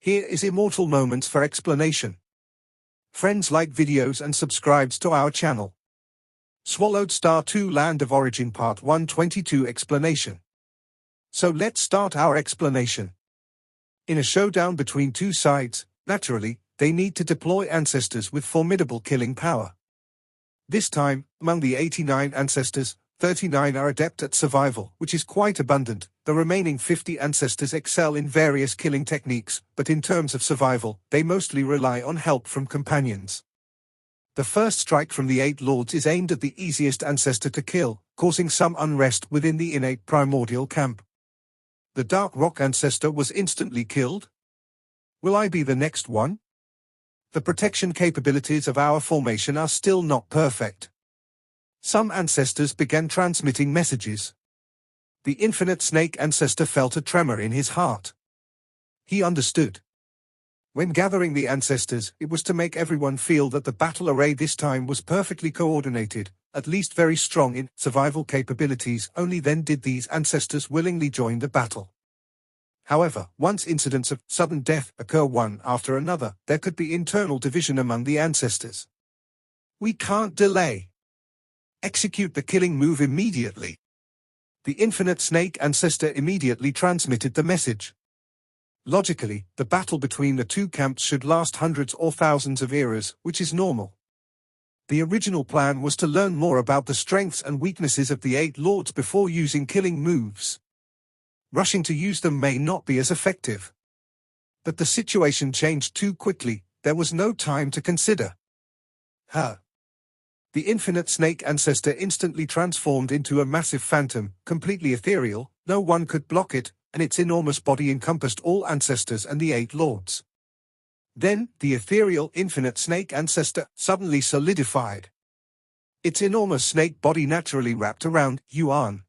Here is Immortal Moments for explanation. Friends, like videos and subscribes to our channel. Swallowed Star 2 Land of Origin Part 122 Explanation. So let's start our explanation. In a showdown between two sides, naturally, they need to deploy ancestors with formidable killing power. This time, among the 89 ancestors, 39 are adept at survival, which is quite abundant. The remaining 50 ancestors excel in various killing techniques, but in terms of survival, they mostly rely on help from companions. The first strike from the 8 lords is aimed at the easiest ancestor to kill, causing some unrest within the innate primordial camp. The Dark Rock ancestor was instantly killed. Will I be the next one? The protection capabilities of our formation are still not perfect. Some ancestors began transmitting messages. The Infinite Snake ancestor felt a tremor in his heart. He understood. When gathering the ancestors, it was to make everyone feel that the battle array this time was perfectly coordinated, at least very strong in survival capabilities. Only then did these ancestors willingly join the battle. However, once incidents of sudden death occur one after another, there could be internal division among the ancestors. We can't delay. Execute the killing move immediately. The Infinite Snake ancestor immediately transmitted the message. Logically, the battle between the two camps should last hundreds or thousands of eras, which is normal. The original plan was to learn more about the strengths and weaknesses of the 8 lords before using killing moves. Rushing to use them may not be as effective. But the situation changed too quickly. There was no time to consider. The Infinite Snake ancestor instantly transformed into a massive phantom, completely ethereal. No one could block it, and its enormous body encompassed all ancestors and the 8 lords. Then, the ethereal Infinite Snake ancestor suddenly solidified. Its enormous snake body naturally wrapped around Yuan.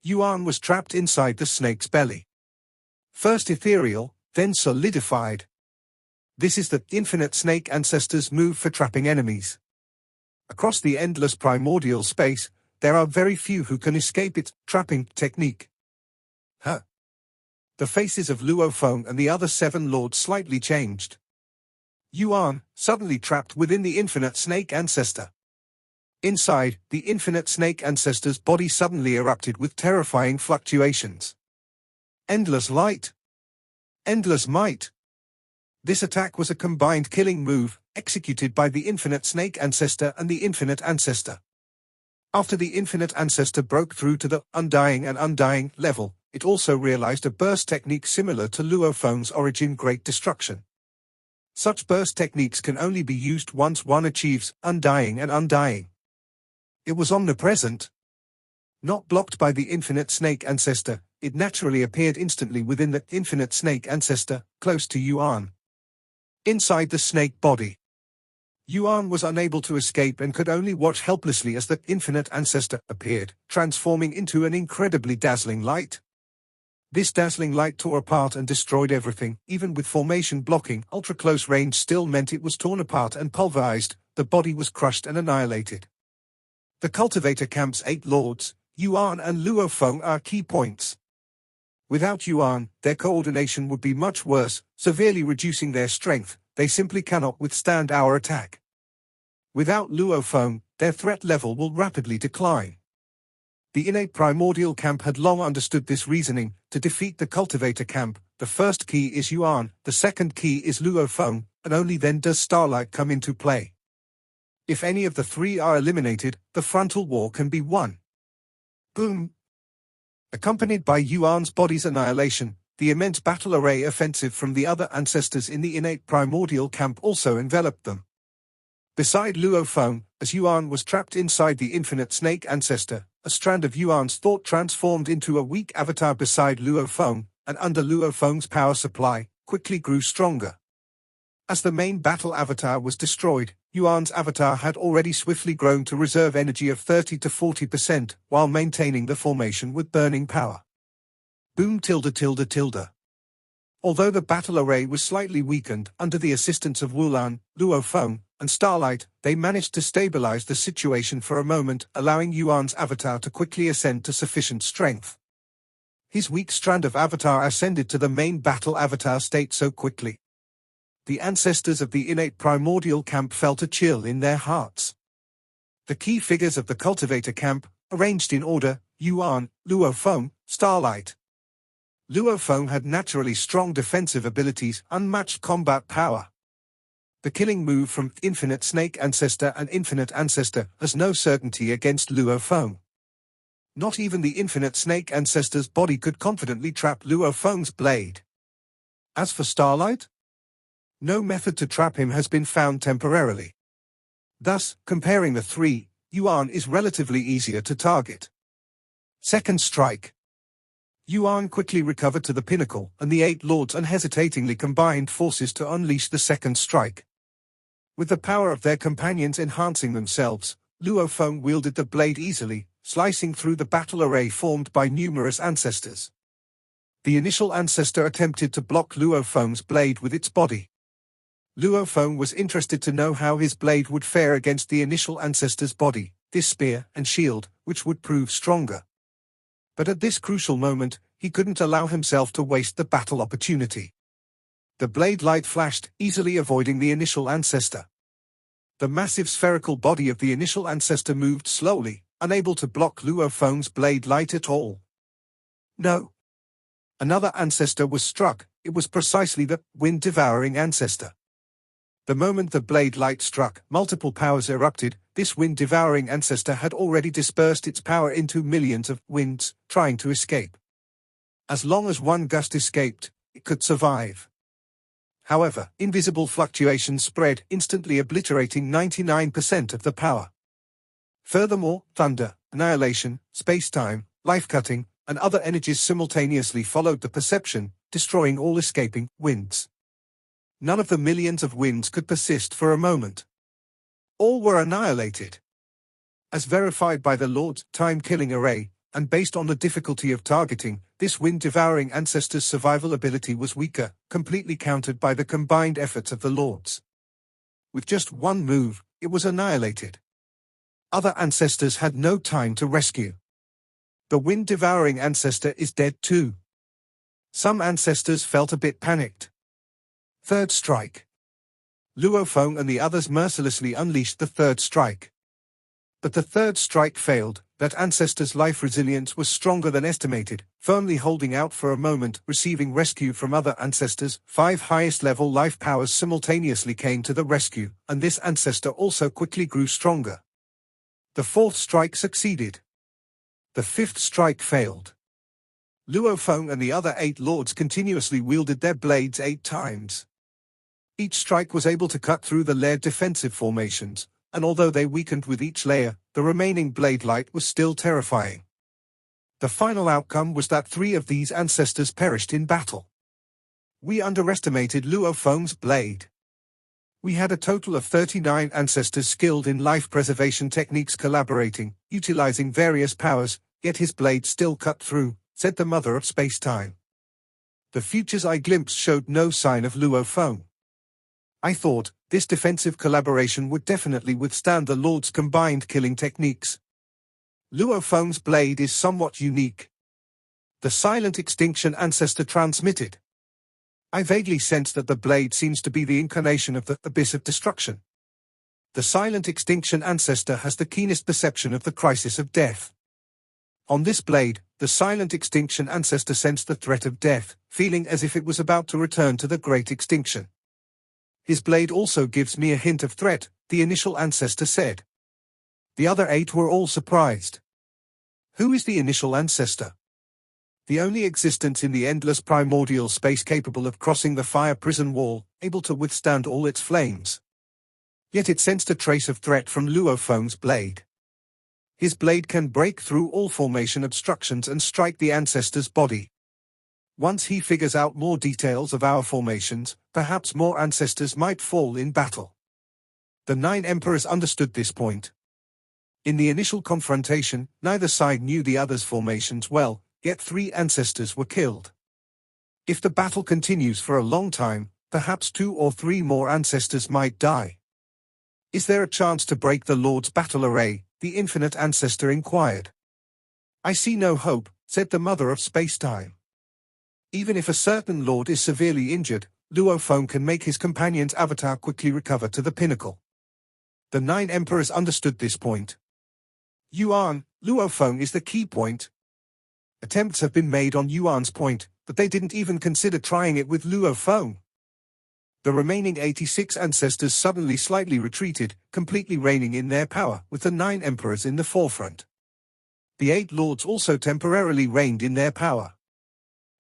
Yuan was trapped inside the snake's belly. First ethereal, then solidified. This is the Infinite Snake ancestor's move for trapping enemies. Across the endless primordial space, there are very few who can escape its trapping technique. The faces of Luo Feng and the other 7 lords slightly changed. Yuan, suddenly trapped within the Infinite Snake ancestor. Inside, the Infinite Snake ancestor's body suddenly erupted with terrifying fluctuations. Endless light. Endless might. This attack was a combined killing move, executed by the Infinite Snake ancestor and the Infinite ancestor. After the Infinite ancestor broke through to the undying level, it also realized a burst technique similar to Luo Feng's origin Great Destruction. Such burst techniques can only be used once one achieves undying. It was omnipresent. Not blocked by the Infinite Snake ancestor, it naturally appeared instantly within the Infinite Snake ancestor, close to Yuan. Inside the snake body, Yuan was unable to escape and could only watch helplessly as the Infinite ancestor appeared, transforming into an incredibly dazzling light. This dazzling light tore apart and destroyed everything. Even with formation blocking, ultra-close range still meant it was torn apart and pulverized. The body was crushed and annihilated. The cultivator camp's 8 lords, Yuan and Luo Feng, are key points. Without Yuan, their coordination would be much worse, severely reducing their strength. They simply cannot withstand our attack. Without Luo Feng, their threat level will rapidly decline. The innate primordial camp had long understood this reasoning. To defeat the cultivator camp, the first key is Yuan, the second key is Luo Feng, and only then does Starlight come into play. If any of the 3 are eliminated, the frontal war can be won. Boom! Accompanied by Yuan's body's annihilation, the immense battle array offensive from the other ancestors in the innate primordial camp also enveloped them. Beside Luo Feng, as Yuan was trapped inside the Infinite Snake ancestor, a strand of Yuan's thought transformed into a weak avatar beside Luo Feng, and under Luo Feng's power supply, quickly grew stronger. As the main battle avatar was destroyed, Yuan's avatar had already swiftly grown to reserve energy of 30 to 40%, while maintaining the formation with burning power. Boom .. Although the battle array was slightly weakened, under the assistance of Wulan, Luo Feng, and Starlight, they managed to stabilize the situation for a moment, allowing Yuan's avatar to quickly ascend to sufficient strength. His weak strand of avatar ascended to the main battle avatar state so quickly. The ancestors of the innate primordial camp felt a chill in their hearts. The key figures of the cultivator camp, arranged in order: Yuan, Luo Feng, Starlight. Luo Feng had naturally strong defensive abilities, unmatched combat power. The killing move from Infinite Snake Ancestor and Infinite Ancestor has no certainty against Luo Feng. Not even the Infinite Snake Ancestor's body could confidently trap Luo Feng's blade. As for Starlight, no method to trap him has been found temporarily. Thus, comparing the three, Yuan is relatively easier to target. Second strike. Yuan quickly recovered to the pinnacle, and the 8 lords unhesitatingly combined forces to unleash the second strike. With the power of their companions enhancing themselves, Luo Feng wielded the blade easily, slicing through the battle array formed by numerous ancestors. The initial ancestor attempted to block Luo Feng's blade with its body. Luo Feng was interested to know how his blade would fare against the initial ancestor's body, this spear and shield, which would prove stronger. But at this crucial moment, he couldn't allow himself to waste the battle opportunity. The blade light flashed, easily avoiding the initial ancestor. The massive spherical body of the initial ancestor moved slowly, unable to block Luo Feng's blade light at all. No. Another ancestor was struck. It was precisely the wind-devouring ancestor. The moment the blade light struck, multiple powers erupted. This wind-devouring ancestor had already dispersed its power into millions of winds, trying to escape. As long as one gust escaped, it could survive. However, invisible fluctuations spread, instantly obliterating 99% of the power. Furthermore, thunder, annihilation, space-time, life-cutting, and other energies simultaneously followed the perception, destroying all escaping winds. None of the millions of winds could persist for a moment. All were annihilated. As verified by the Lord's time-killing array, and based on the difficulty of targeting, this wind-devouring ancestor's survival ability was weaker, completely countered by the combined efforts of the Lords. With just one move, it was annihilated. Other ancestors had no time to rescue. The wind-devouring ancestor is dead too. Some ancestors felt a bit panicked. Third strike. Luo Feng and the others mercilessly unleashed the third strike. But the third strike failed. That ancestor's life resilience was stronger than estimated, firmly holding out for a moment, receiving rescue from other ancestors. 5 highest-level life powers simultaneously came to the rescue, and this ancestor also quickly grew stronger. The fourth strike succeeded. The fifth strike failed. Luo Feng and the other 8 lords continuously wielded their blades 8 times. Each strike was able to cut through the layered defensive formations, and although they weakened with each layer, the remaining blade light was still terrifying. The final outcome was that 3 of these ancestors perished in battle. We underestimated Luo Feng's blade. We had a total of 39 ancestors skilled in life preservation techniques collaborating, utilizing various powers, yet his blade still cut through, said the mother of space-time. The futures I glimpsed showed no sign of Luo Feng. I thought, this defensive collaboration would definitely withstand the Lord's combined killing techniques. Luo Feng's blade is somewhat unique. The silent extinction ancestor transmitted. I vaguely sense that the blade seems to be the incarnation of the abyss of destruction. The silent extinction ancestor has the keenest perception of the crisis of death. On this blade, the silent extinction ancestor sensed the threat of death, feeling as if it was about to return to the great extinction. His blade also gives me a hint of threat, the initial ancestor said. The other 8 were all surprised. Who is the initial ancestor? The only existence in the endless primordial space capable of crossing the fire prison wall, able to withstand all its flames. Yet it sensed a trace of threat from Luo Feng's blade. His blade can break through all formation obstructions and strike the ancestor's body. Once he figures out more details of our formations, perhaps more ancestors might fall in battle. The 9 emperors understood this point. In the initial confrontation, neither side knew the other's formations well, yet 3 ancestors were killed. If the battle continues for a long time, perhaps 2 or 3 more ancestors might die. Is there a chance to break the Lord's battle array? The infinite ancestor inquired. I see no hope, said the mother of space-time. Even if a certain lord is severely injured, Luo Feng can make his companion's avatar quickly recover to the pinnacle. The 9 emperors understood this point. Yuan, Luo Feng is the key point. Attempts have been made on Yuan's point, but they didn't even consider trying it with Luo Feng. The remaining 86 ancestors suddenly slightly retreated, completely reigning in their power, with the 9 emperors in the forefront. The 8 lords also temporarily reigned in their power.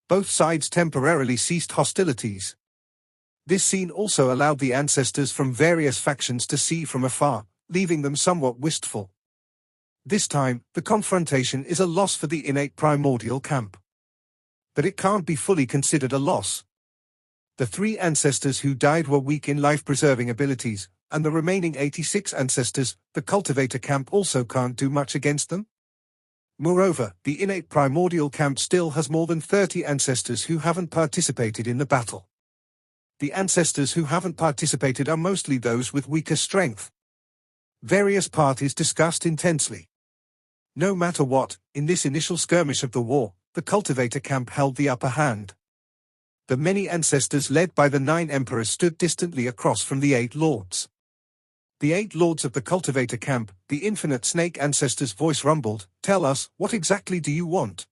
Both sides temporarily ceased hostilities. This scene also allowed the ancestors from various factions to see from afar, leaving them somewhat wistful. This time, the confrontation is a loss for the innate primordial camp. But it can't be fully considered a loss. The 3 ancestors who died were weak in life-preserving abilities, and the remaining 86 ancestors, the cultivator camp also can't do much against them. Moreover, the innate primordial camp still has more than 30 ancestors who haven't participated in the battle. The ancestors who haven't participated are mostly those with weaker strength. Various parties discussed intensely. No matter what, in this initial skirmish of the war, the cultivator camp held the upper hand. The many ancestors led by the 9 emperors stood distantly across from the 8 lords. The 8 lords of the cultivator camp, the infinite snake ancestors' voice rumbled, "Tell us, what exactly do you want?"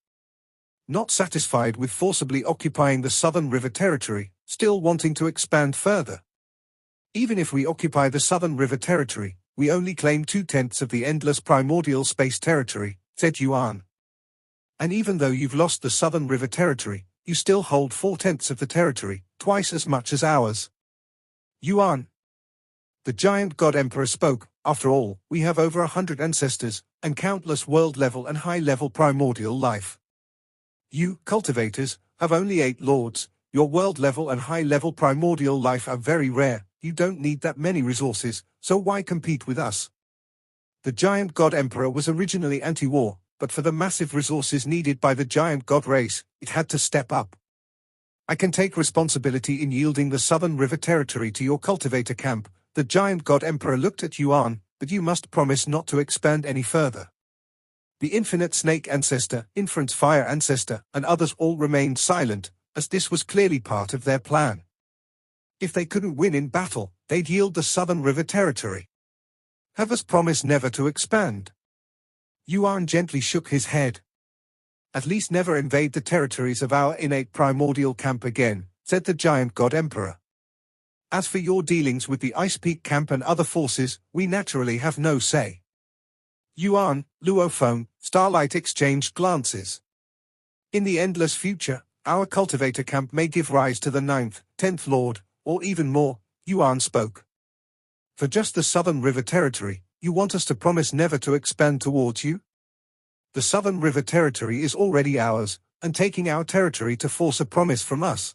Not satisfied with forcibly occupying the southern river territory, still wanting to expand further. Even if we occupy the southern river territory, we only claim 2/10 of the endless primordial space territory, said Yuan. And even though you've lost the southern river territory, you still hold 4/10 of the territory, twice as much as ours. Yuan. The giant god emperor spoke. After all, we have over 100 ancestors, and countless world-level and high-level primordial life. You, cultivators, have only 8 lords. Your world-level and high-level primordial life are very rare. You don't need that many resources, so why compete with us? The giant god emperor was originally anti-war, but for the massive resources needed by the giant god race, it had to step up. I can take responsibility in yielding the southern river territory to your cultivator camp. The giant god emperor looked at Yuan, but you must promise not to expand any further. The infinite snake ancestor, infinite fire ancestor, and others all remained silent, as this was clearly part of their plan. If they couldn't win in battle, they'd yield the southern river territory. Have us promise never to expand. Yuan gently shook his head. At least never invade the territories of our innate primordial camp again, said the giant god emperor. As for your dealings with the Ice Peak camp and other forces, we naturally have no say. Yuan, Luo Feng, Starlight exchanged glances. In the endless future, our cultivator camp may give rise to the 9th, 10th lord, or even more, Yuan spoke. For just the southern river territory, you want us to promise never to expand towards you? The southern river territory is already ours, and taking our territory to force a promise from us.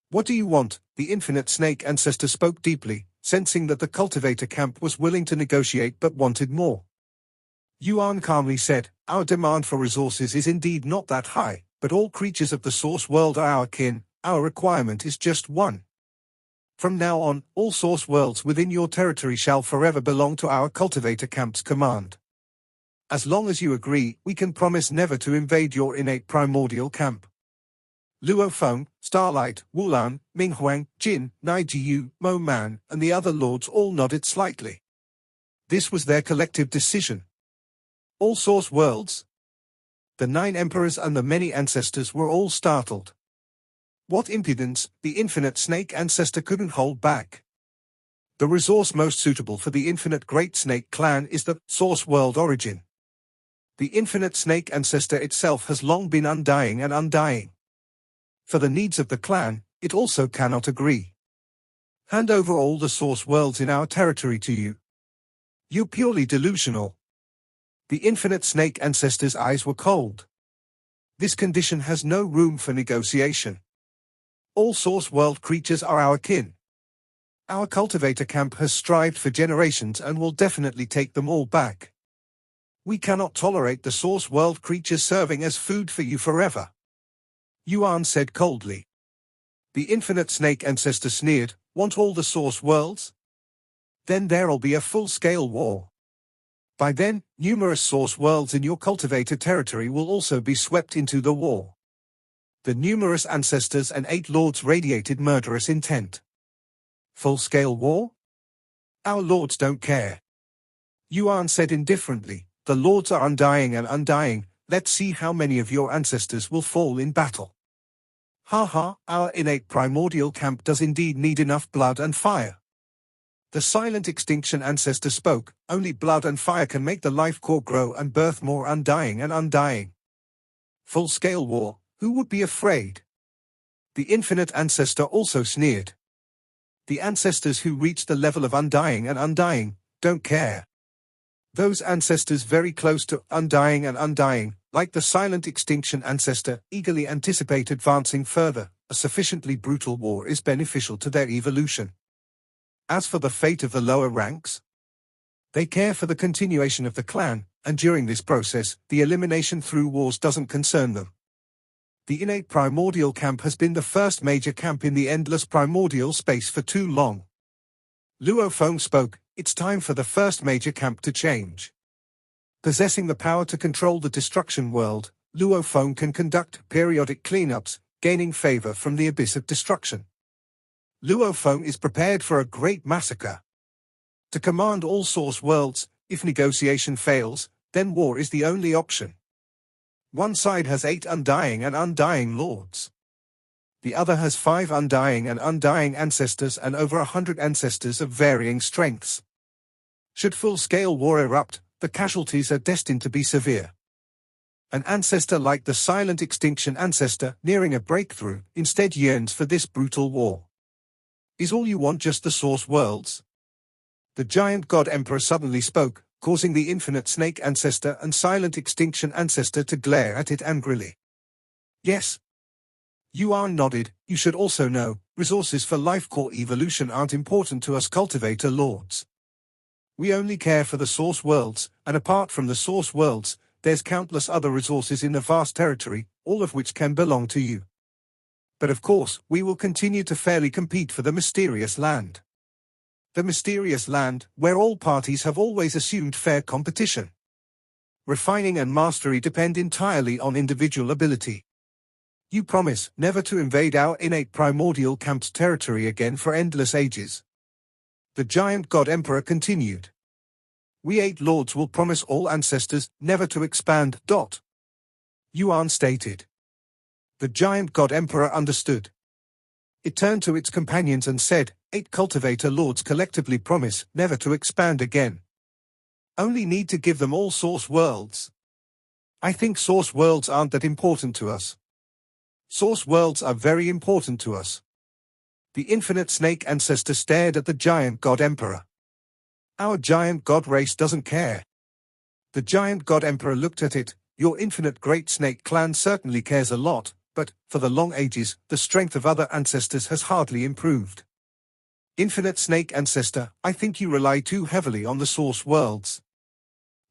What do you want? The infinite snake ancestor spoke deeply, sensing that the cultivator camp was willing to negotiate but wanted more. Yuan calmly said, our demand for resources is indeed not that high, but all creatures of the source world are our kin. Our requirement is just one. From now on, all source worlds within your territory shall forever belong to our cultivator camp's command. As long as you agree, we can promise never to invade your innate primordial camp. Luo Feng, Starlight, Wulan, Minghuang, Jin, Naijiu, Mo Man, and the other lords all nodded slightly. This was their collective decision. All source worlds? The 9 emperors and the many ancestors were all startled. What impudence! The infinite snake ancestor couldn't hold back. The resource most suitable for the infinite great snake clan is the source world origin. The infinite snake ancestor itself has long been undying and undying. For the needs of the clan, it also cannot agree. Hand over all the source worlds in our territory to you. You're purely delusional. The infinite snake ancestor's eyes were cold. This condition has no room for negotiation. All source world creatures are our kin. Our cultivator camp has strived for generations and will definitely take them all back. We cannot tolerate the source world creatures serving as food for you forever. Yuan said coldly. The infinite snake ancestor sneered, want all the source worlds? Then there'll be a full-scale war. By then, numerous source worlds in your cultivator territory will also be swept into the war. The numerous ancestors and 8 lords radiated murderous intent. Full-scale war? Our lords don't care. Yuan said indifferently, the lords are undying and undying, let's see how many of your ancestors will fall in battle. Ha ha, our innate primordial camp does indeed need enough blood and fire. The silent extinction ancestor spoke, only blood and fire can make the life core grow and birth more undying and undying. Full-scale war, who would be afraid? The infinite ancestor also sneered. The ancestors who reach the level of undying and undying, don't care. Those ancestors very close to undying and undying, like the silent extinction ancestor, eagerly anticipate advancing further. A sufficiently brutal war is beneficial to their evolution. As for the fate of the lower ranks, they care for the continuation of the clan, and during this process, the elimination through wars doesn't concern them. The innate primordial camp has been the first major camp in the endless primordial space for too long. Luo Feng spoke, it's time for the first major camp to change. Possessing the power to control the destruction world, Luo Feng can conduct periodic cleanups, gaining favor from the abyss of destruction. Luo Feng is prepared for a great massacre. To command all source worlds, if negotiation fails, then war is the only option. One side has 8 undying and undying lords. The other has 5 undying and undying ancestors and over 100 ancestors of varying strengths. Should full-scale war erupt, the casualties are destined to be severe. An ancestor like the silent extinction ancestor, nearing a breakthrough, instead yearns for this brutal war. Is all you want just the source worlds? The giant god emperor suddenly spoke, causing the infinite snake ancestor and silent extinction ancestor to glare at it angrily. Yes. Yuan nodded. You should also know, resources for life core evolution aren't important to us cultivator lords. We only care for the source worlds, and apart from the source worlds, there's countless other resources in the vast territory, all of which can belong to you. But of course, we will continue to fairly compete for the mysterious land. The mysterious land, where all parties have always assumed fair competition. Refining and mastery depend entirely on individual ability. You promise never to invade our innate primordial camp's territory again for endless ages. The giant god emperor continued. We 8 lords will promise all ancestors never to expand. Yuan stated. The giant god emperor understood. It turned to its companions and said, 8 cultivator lords collectively promise never to expand again. Only need to give them all source worlds. I think source worlds aren't that important to us. Source worlds are very important to us. The infinite snake ancestor stared at the giant god emperor. Our giant god race doesn't care. The giant god emperor looked at it. Your infinite great snake clan certainly cares a lot, but, for the long ages, the strength of other ancestors has hardly improved. Infinite snake ancestor, I think you rely too heavily on the source worlds.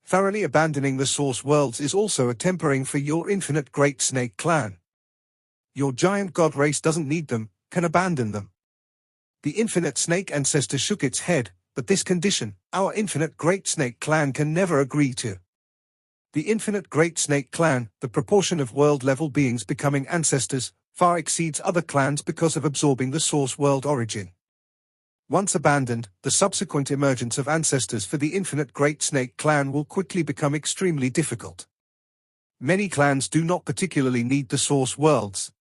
Thoroughly abandoning the source worlds is also a tempering for your infinite great snake clan. Your giant god race doesn't need them, can abandon them. The infinite snake ancestor shook its head, but this condition, our infinite great snake clan can never agree to. The infinite great snake clan, the proportion of world-level beings becoming ancestors, far exceeds other clans because of absorbing the source world origin. Once abandoned, the subsequent emergence of ancestors for the infinite great snake clan will quickly become extremely difficult. Many clans do not particularly need the source worlds.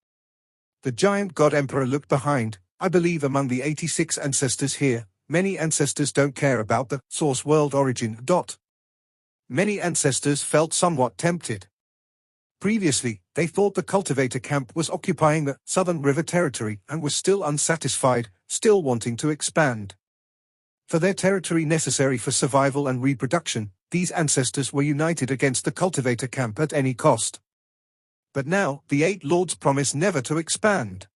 The giant god emperor looked behind. I believe among the 86 ancestors here, many ancestors don't care about the source world origin. Many ancestors felt somewhat tempted. Previously, they thought the cultivator camp was occupying the southern river territory and was still unsatisfied, still wanting to expand. For their territory necessary for survival and reproduction, these ancestors were united against the cultivator camp at any cost. But now, the 8 lords promise never to expand.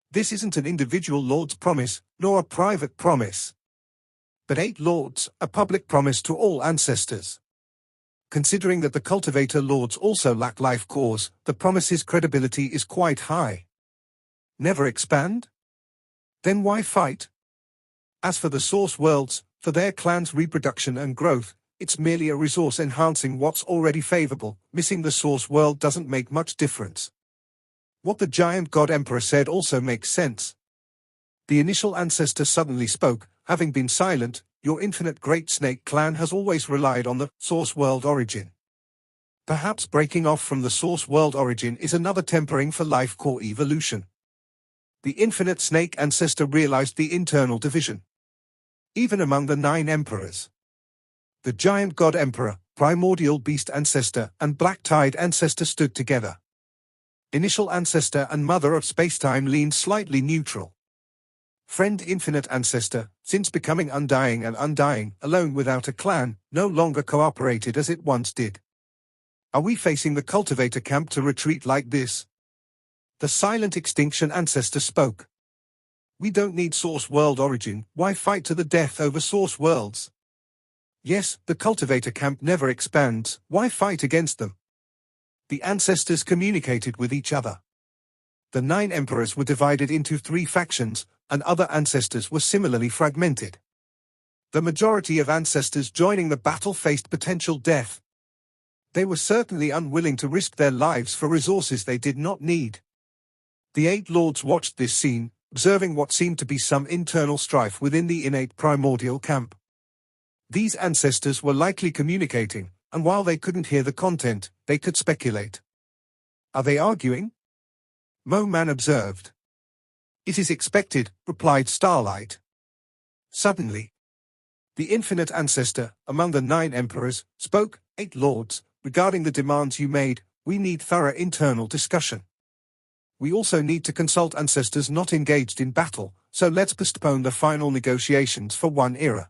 This isn't an individual lord's promise, nor a private promise. But 8 lords, a public promise to all ancestors. Considering that the cultivator lords also lack life cores, the promise's credibility is quite high. Never expand? Then why fight? As for the source worlds, for their clan's reproduction and growth, It's merely a resource enhancing what's already favorable. Missing the source world doesn't make much difference. What the giant god emperor said also makes sense. The initial ancestor suddenly spoke, having been silent. Your infinite great snake clan has always relied on the source world origin. Perhaps breaking off from the source world origin is another tempering for life core evolution. The infinite snake ancestor realized the internal division. Even among the 9 emperors. The giant god emperor, primordial beast ancestor, and black-tide ancestor stood together. Initial ancestor and mother of spacetime leaned slightly neutral. Friend infinite ancestor, since becoming undying and undying, alone without a clan, no longer cooperated as it once did. Are we facing the cultivator camp to retreat like this? The silent extinction ancestor spoke. We don't need source world origin, why fight to the death over source worlds? Yes, the cultivator camp never expands, why fight against them? The ancestors communicated with each other. The 9 emperors were divided into 3 factions, and other ancestors were similarly fragmented. The majority of ancestors joining the battle faced potential death. They were certainly unwilling to risk their lives for resources they did not need. The 8 lords watched this scene, observing what seemed to be some internal strife within the innate primordial camp. These ancestors were likely communicating, and while they couldn't hear the content, they could speculate. Are they arguing? Mo-Man observed. It is expected, replied Starlight. Suddenly, the infinite ancestor, among the 9 emperors, spoke. 8 lords, regarding the demands you made, we need thorough internal discussion. We also need to consult ancestors not engaged in battle, so let's postpone the final negotiations for 1 era.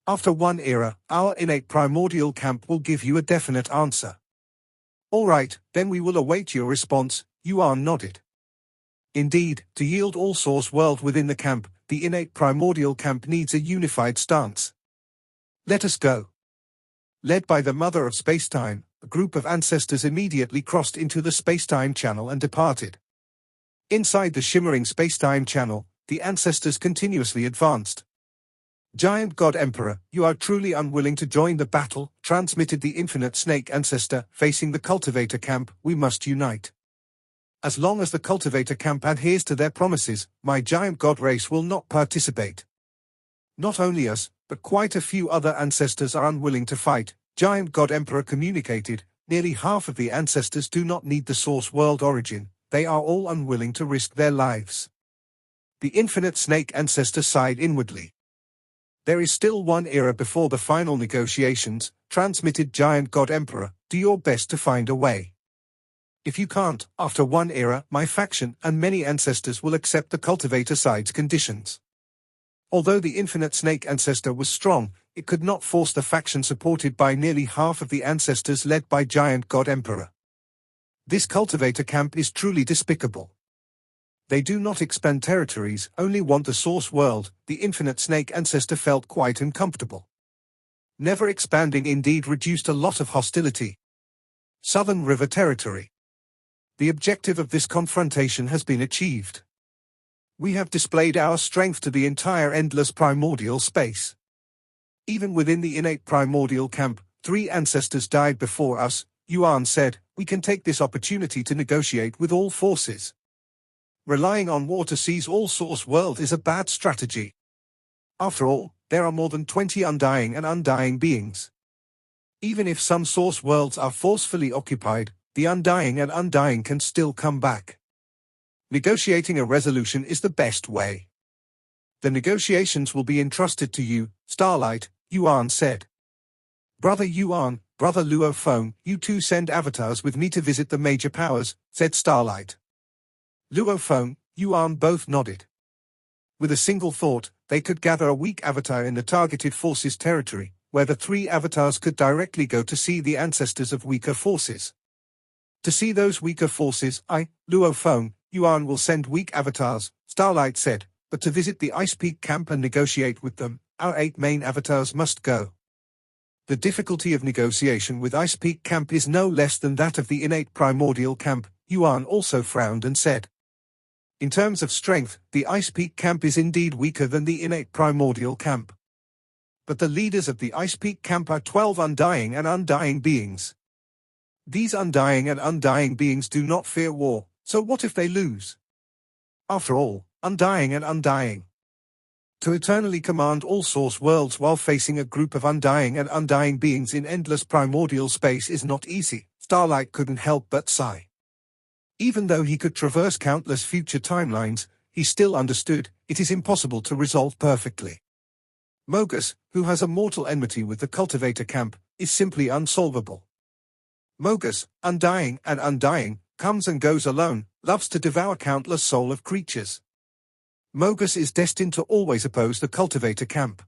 After 1 era, our innate primordial camp will give you a definite answer. All right, then we will await your response, Yuan nodded. Indeed, to yield all source world within the camp, the innate primordial camp needs a unified stance. Let us go. Led by the mother of spacetime, a group of ancestors immediately crossed into the spacetime channel and departed. Inside the shimmering spacetime channel, the ancestors continuously advanced. Giant God Emperor, you are truly unwilling to join the battle, transmitted the infinite snake ancestor, facing the cultivator camp, we must unite. As long as the cultivator camp adheres to their promises, my giant god race will not participate. Not only us, but quite a few other ancestors are unwilling to fight, Giant God Emperor communicated. Nearly half of the ancestors do not need the source world origin, they are all unwilling to risk their lives. The infinite snake ancestor sighed inwardly. There is still 1 era before the final negotiations, transmitted Giant God Emperor, do your best to find a way. If you can't, after 1 era, my faction and many ancestors will accept the cultivator side's conditions. Although the infinite snake ancestor was strong, it could not force the faction supported by nearly half of the ancestors led by Giant God Emperor. This cultivator camp is truly despicable. They do not expand territories, only want the source world. The infinite snake ancestor felt quite uncomfortable. Never expanding indeed reduced a lot of hostility. Southern River Territory. The objective of this confrontation has been achieved. We have displayed our strength to the entire endless primordial space. Even within the innate primordial camp, 3 ancestors died before us, Yuan said, we can take this opportunity to negotiate with all forces. Relying on war to seize all source world is a bad strategy. After all, there are more than 20 undying and undying beings. Even if some source worlds are forcefully occupied, the undying and undying can still come back. Negotiating a resolution is the best way. The negotiations will be entrusted to you, Starlight, Yuan said. Brother Yuan, Brother Luo Feng, you 2 send avatars with me to visit the major powers, said Starlight. Luo Feng, Yuan both nodded. With a single thought, they could gather a weak avatar in the targeted forces territory, where the 3 avatars could directly go to see the ancestors of weaker forces. To see those weaker forces, Luo Feng, Yuan will send weak avatars, Starlight said, but to visit the Ice Peak camp and negotiate with them, our 8 main avatars must go. The difficulty of negotiation with Ice Peak camp is no less than that of the innate primordial camp, Yuan also frowned and said. In terms of strength, the Ice Peak camp is indeed weaker than the innate primordial camp. but the leaders of the Ice Peak camp are 12 undying and undying beings. These undying and undying beings do not fear war, so what if they lose? After all, undying and undying. To eternally command all source worlds while facing a group of undying and undying beings in endless primordial space is not easy. Starlight couldn't help but sigh. Even though he could traverse countless future timelines, he still understood it is impossible to resolve perfectly. Mogus, who has a mortal enmity with the cultivator camp, is simply unsolvable. Mogus, undying and undying, comes and goes alone, loves to devour countless soul of creatures. Mogus is destined to always oppose the cultivator camp.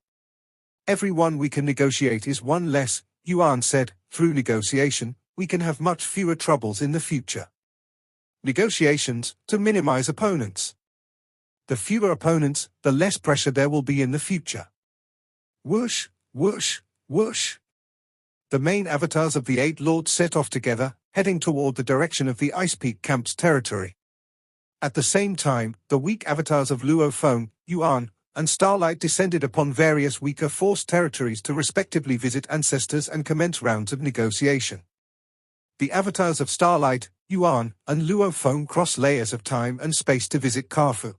Everyone we can negotiate is one less, Yuan said. Through negotiation, we can have much fewer troubles in the future. Negotiations, to minimize opponents. The fewer opponents, the less pressure there will be in the future. Whoosh, whoosh, whoosh. The main avatars of the 8 lords set off together, heading toward the direction of the Ice Peak camp's territory. At the same time, the weak avatars of Luo Feng, Yuan, and Starlight descended upon various weaker force territories to respectively visit ancestors and commence rounds of negotiation. The avatars of Starlight, Yuan, and Luo Feng cross layers of time and space to visit Carfu.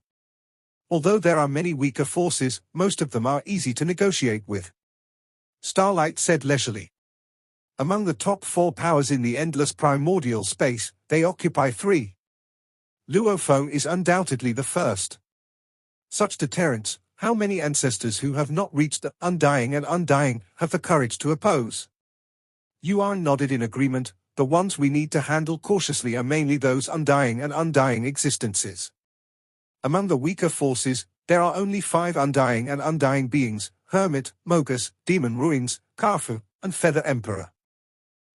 Although there are many weaker forces, most of them are easy to negotiate with. Starlight said leisurely. Among the top 4 powers in the endless primordial space, they occupy 3. Luo Feng is undoubtedly the first. Such deterrence, how many ancestors who have not reached the undying and undying have the courage to oppose? Yuan nodded in agreement. The ones we need to handle cautiously are mainly those undying and undying existences. Among the weaker forces, there are only 5 undying and undying beings: Hermit, Mogus, Demon Ruins, Carfu, and Feather Emperor.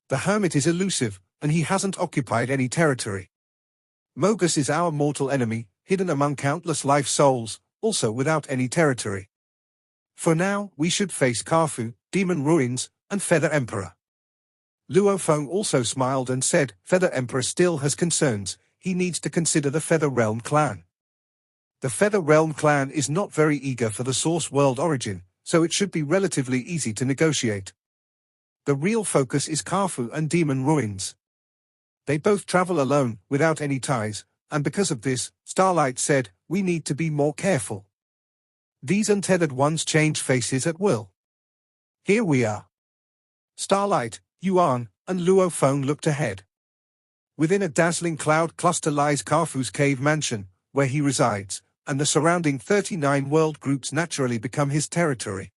The Hermit is elusive, and he hasn't occupied any territory. Mogus is our mortal enemy, hidden among countless life souls, also without any territory. For now, we should face Carfu, Demon Ruins, and Feather Emperor. Luo Feng also smiled and said, Feather Emperor still has concerns. He needs to consider the Feather Realm clan. The Feather Realm clan is not very eager for the source world origin, so it should be relatively easy to negotiate. The real focus is Carfu and Demon Ruins. They both travel alone, without any ties, and because of this, Starlight said, we need to be more careful. These untethered ones change faces at will. Here we are. Starlight, Yuan, and Luo Feng looked ahead. Within a dazzling cloud cluster lies Carfu's cave mansion, where he resides, and the surrounding 39 world groups naturally become his territory.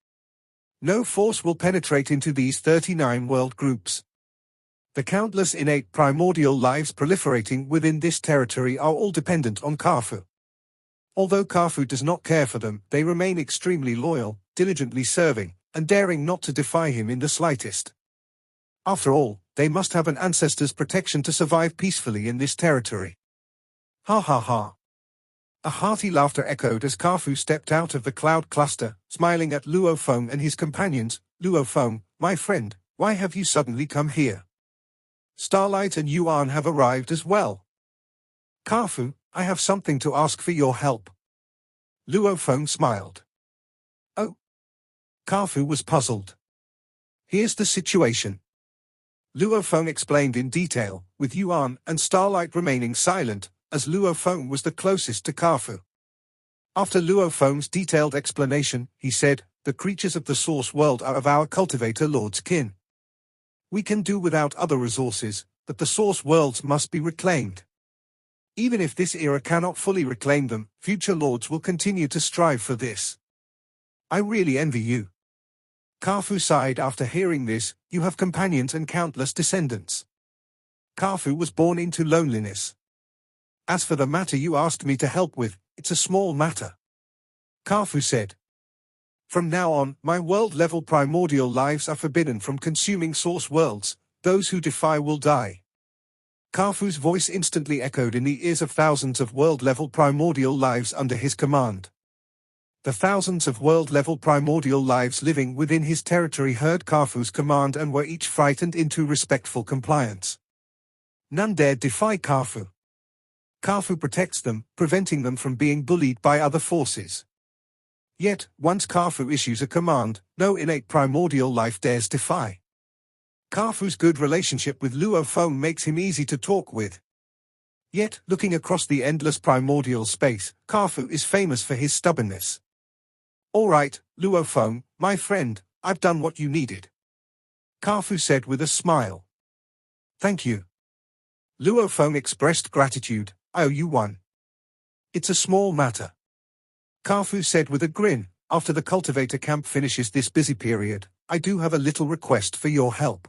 No force will penetrate into these 39 world groups. The countless innate primordial lives proliferating within this territory are all dependent on Carfu. Although Carfu does not care for them, they remain extremely loyal, diligently serving, and daring not to defy him in the slightest. After all, they must have an ancestor's protection to survive peacefully in this territory. Ha ha ha. A hearty laughter echoed as Carfu stepped out of the cloud cluster, smiling at Luo Feng and his companions. Luo Feng, my friend, why have you suddenly come here? Starlight and Yuan have arrived as well. Carfu, I have something to ask for your help. Luo Feng smiled. Oh. Carfu was puzzled. Here's the situation. Luo Feng explained in detail, with Yuan and Starlight remaining silent, as Luo Feng was the closest to Carfu. After Luo Feng's detailed explanation, he said, the creatures of the source world are of our cultivator lord's kin. We can do without other resources, but the source worlds must be reclaimed. Even if this era cannot fully reclaim them, future lords will continue to strive for this. I really envy you. Carfu sighed after hearing this. You have companions and countless descendants. Carfu was born into loneliness. As for the matter you asked me to help with, it's a small matter. Carfu said. From now on, my world-level primordial lives are forbidden from consuming source worlds. Those who defy will die. Carfu's voice instantly echoed in the ears of thousands of world-level primordial lives under his command. The thousands of world-level primordial lives living within his territory heard Carfu's command and were each frightened into respectful compliance. None dared defy Carfu. Carfu protects them, preventing them from being bullied by other forces. Yet, once Kafu issues a command, no innate primordial life dares defy. Kafu's good relationship with Luo Feng makes him easy to talk with. Yet, looking across the endless primordial space, Kafu is famous for his stubbornness. "All right, Luo Feng, my friend, I've done what you needed," Kafu said with a smile. "Thank you." Luo Feng expressed gratitude. "I owe you one. It's a small matter," Kafu said with a grin. "After the cultivator camp finishes this busy period, I do have a little request for your help."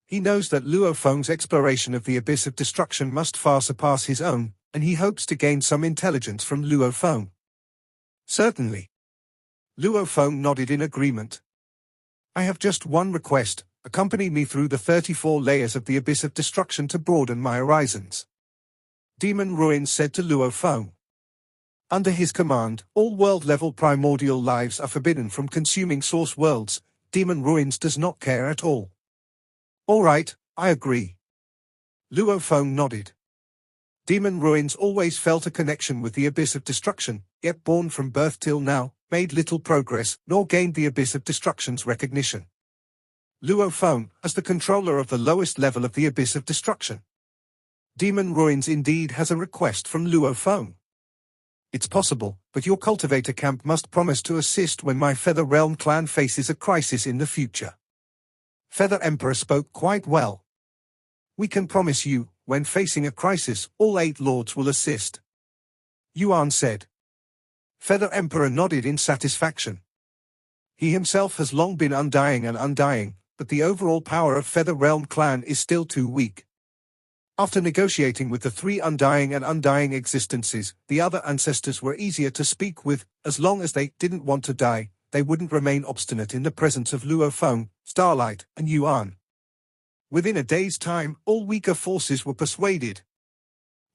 He knows that Luo Feng's exploration of the abyss of destruction must far surpass his own, and he hopes to gain some intelligence from Luo Feng. "Certainly." Luo Feng nodded in agreement. "I have just one request: accompany me through the 34 layers of the abyss of destruction to broaden my horizons," Demon Ruin said to Luo Feng. Under his command, all world-level primordial lives are forbidden from consuming source worlds. Demon Ruins does not care at all. "All right, I agree." Luo Feng nodded. Demon Ruins always felt a connection with the abyss of destruction, yet born from birth till now, made little progress, nor gained the abyss of destruction's recognition. Luo Feng, as the controller of the lowest level of the abyss of destruction. Demon Ruins indeed has a request from Luo Feng. "It's possible, but your cultivator camp must promise to assist when my Feather Realm clan faces a crisis in the future." Feather Emperor spoke quite well. "We can promise you, when facing a crisis, all 8 lords will assist," Yuan said. Feather Emperor nodded in satisfaction. He himself has long been undying, but the overall power of Feather Realm clan is still too weak. After negotiating with the 3 undying existences, the other ancestors were easier to speak with. As long as they didn't want to die, they wouldn't remain obstinate in the presence of Luo Feng, Starlight, and Yuan. Within a day's time, all weaker forces were persuaded.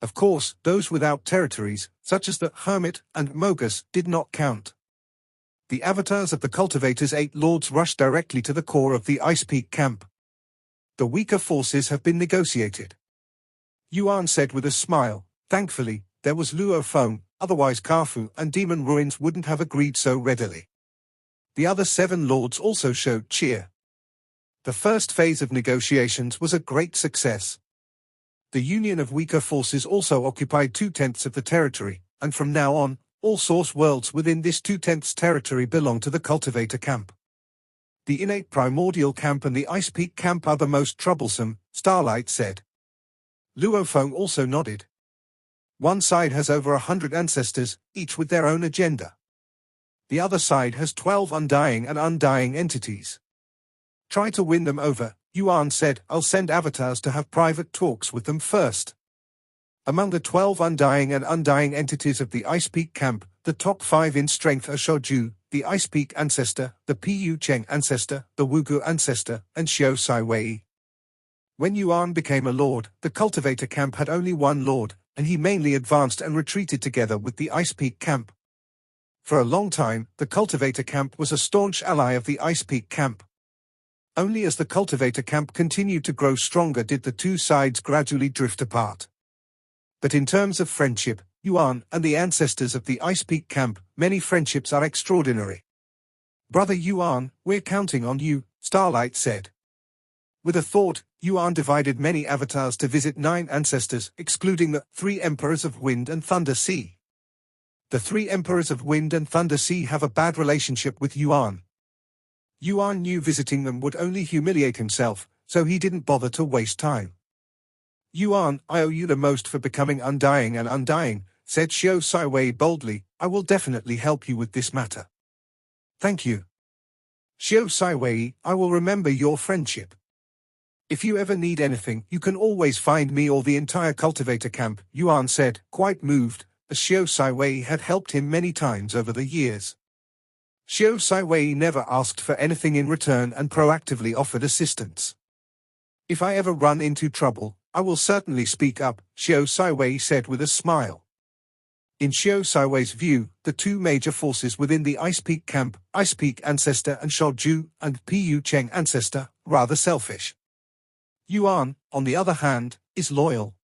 Of course, those without territories, such as the Hermit and Mogus, did not count. The avatars of the cultivators' 8 lords rushed directly to the core of the Ice Peak camp. "The weaker forces have been negotiated," Yuan said with a smile. "Thankfully, there was Luo Feng, otherwise Kafu and Demon Ruins wouldn't have agreed so readily." The other 7 lords also showed cheer. The first phase of negotiations was a great success. The union of weaker forces also occupied 2/10 of the territory, and from now on, all source worlds within this 2/10 territory belong to the cultivator camp. "The innate primordial camp and the Ice Peak camp are the most troublesome," Starlight said. Luo Feng also nodded. "One side has over 100 ancestors, each with their own agenda. The other side has 12 undying entities. Try to win them over," Yuan said. "I'll send avatars to have private talks with them first." Among the 12 undying entities of the Ice Peak camp, the top 5 in strength are Shoju, the Ice Peak ancestor, the Pu Cheng ancestor, the Wugu ancestor, and Xiao Sai Wei. When Yuan became a lord, the cultivator camp had only 1 lord, and he mainly advanced and retreated together with the Ice Peak camp. For a long time, the cultivator camp was a staunch ally of the Ice Peak camp. Only as the cultivator camp continued to grow stronger did the 2 sides gradually drift apart. But in terms of friendship, Yuan and the ancestors of the Ice Peak camp, many friendships are extraordinary. "Brother Yuan, we're counting on you," Starlight said. With a thought, Yuan divided many avatars to visit 9 ancestors, excluding the 3 emperors of Wind and Thunder Sea. The 3 emperors of Wind and Thunder Sea have a bad relationship with Yuan. Yuan knew visiting them would only humiliate himself, so he didn't bother to waste time. "Yuan, I owe you the most for becoming undying, said Xiao Sai Wei boldly. "I will definitely help you with this matter." "Thank you, Xiao Sai Wei, I will remember your friendship. If you ever need anything, you can always find me or the entire cultivator camp," Yuan said, quite moved, as Xiao Sai Wei had helped him many times over the years. Xiao Sai Wei never asked for anything in return and proactively offered assistance. "If I ever run into trouble, I will certainly speak up," Xiao Sai Wei said with a smile. In Xiao Sai Wei's view, the 2 major forces within the Ice Peak camp, Ice Peak ancestor and Shoju and Pu Cheng ancestor, rather selfish. Yuan, on the other hand, is loyal.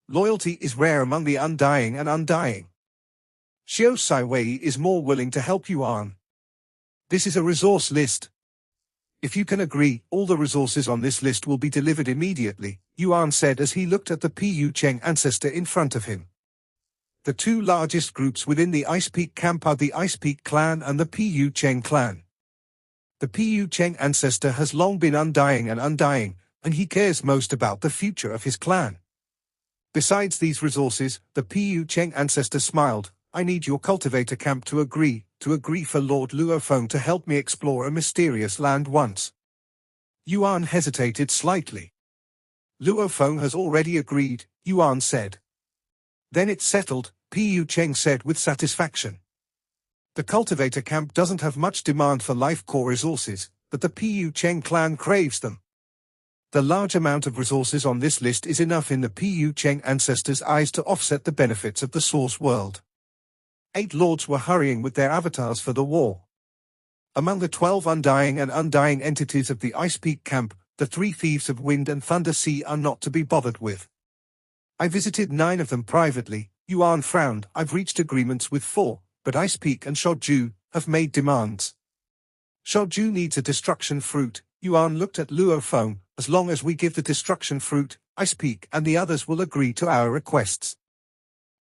Loyalty is rare among the undying. Xiao Saiwei is more willing to help Yuan. This is a resource list. If you can agree, all the resources on this list will be delivered immediately, Yuan said as he looked at the Pu Cheng ancestor in front of him. The two largest groups within the Ice Peak camp are the Ice Peak clan and the Pu Cheng clan. The Pu Cheng ancestor has long been undying, and he cares most about the future of his clan. Besides these resources, the Pu Cheng ancestor smiled. I need your cultivator camp to agree for Lord Luofeng to help me explore a mysterious land once. Yuan hesitated slightly. Luofeng has already agreed, Yuan said. Then it's settled, Pu Cheng said with satisfaction. The cultivator camp doesn't have much demand for life core resources, but the Pu Cheng clan craves them. The large amount of resources on this list is enough in the Pu Cheng ancestors' eyes to offset the benefits of the source world. 8 lords were hurrying with their avatars for the war. Among the 12 undying entities of the Ice Peak camp, the 3 thieves of Wind and Thunder Sea are not to be bothered with. I visited 9 of them privately, Yuan frowned. I've reached agreements with 4, but Ice Peak and Shoju have made demands. Shoju needs a destruction fruit, Yuan looked at Luofeng. As long as we give the destruction fruit, Ice Peak and the others will agree to our requests.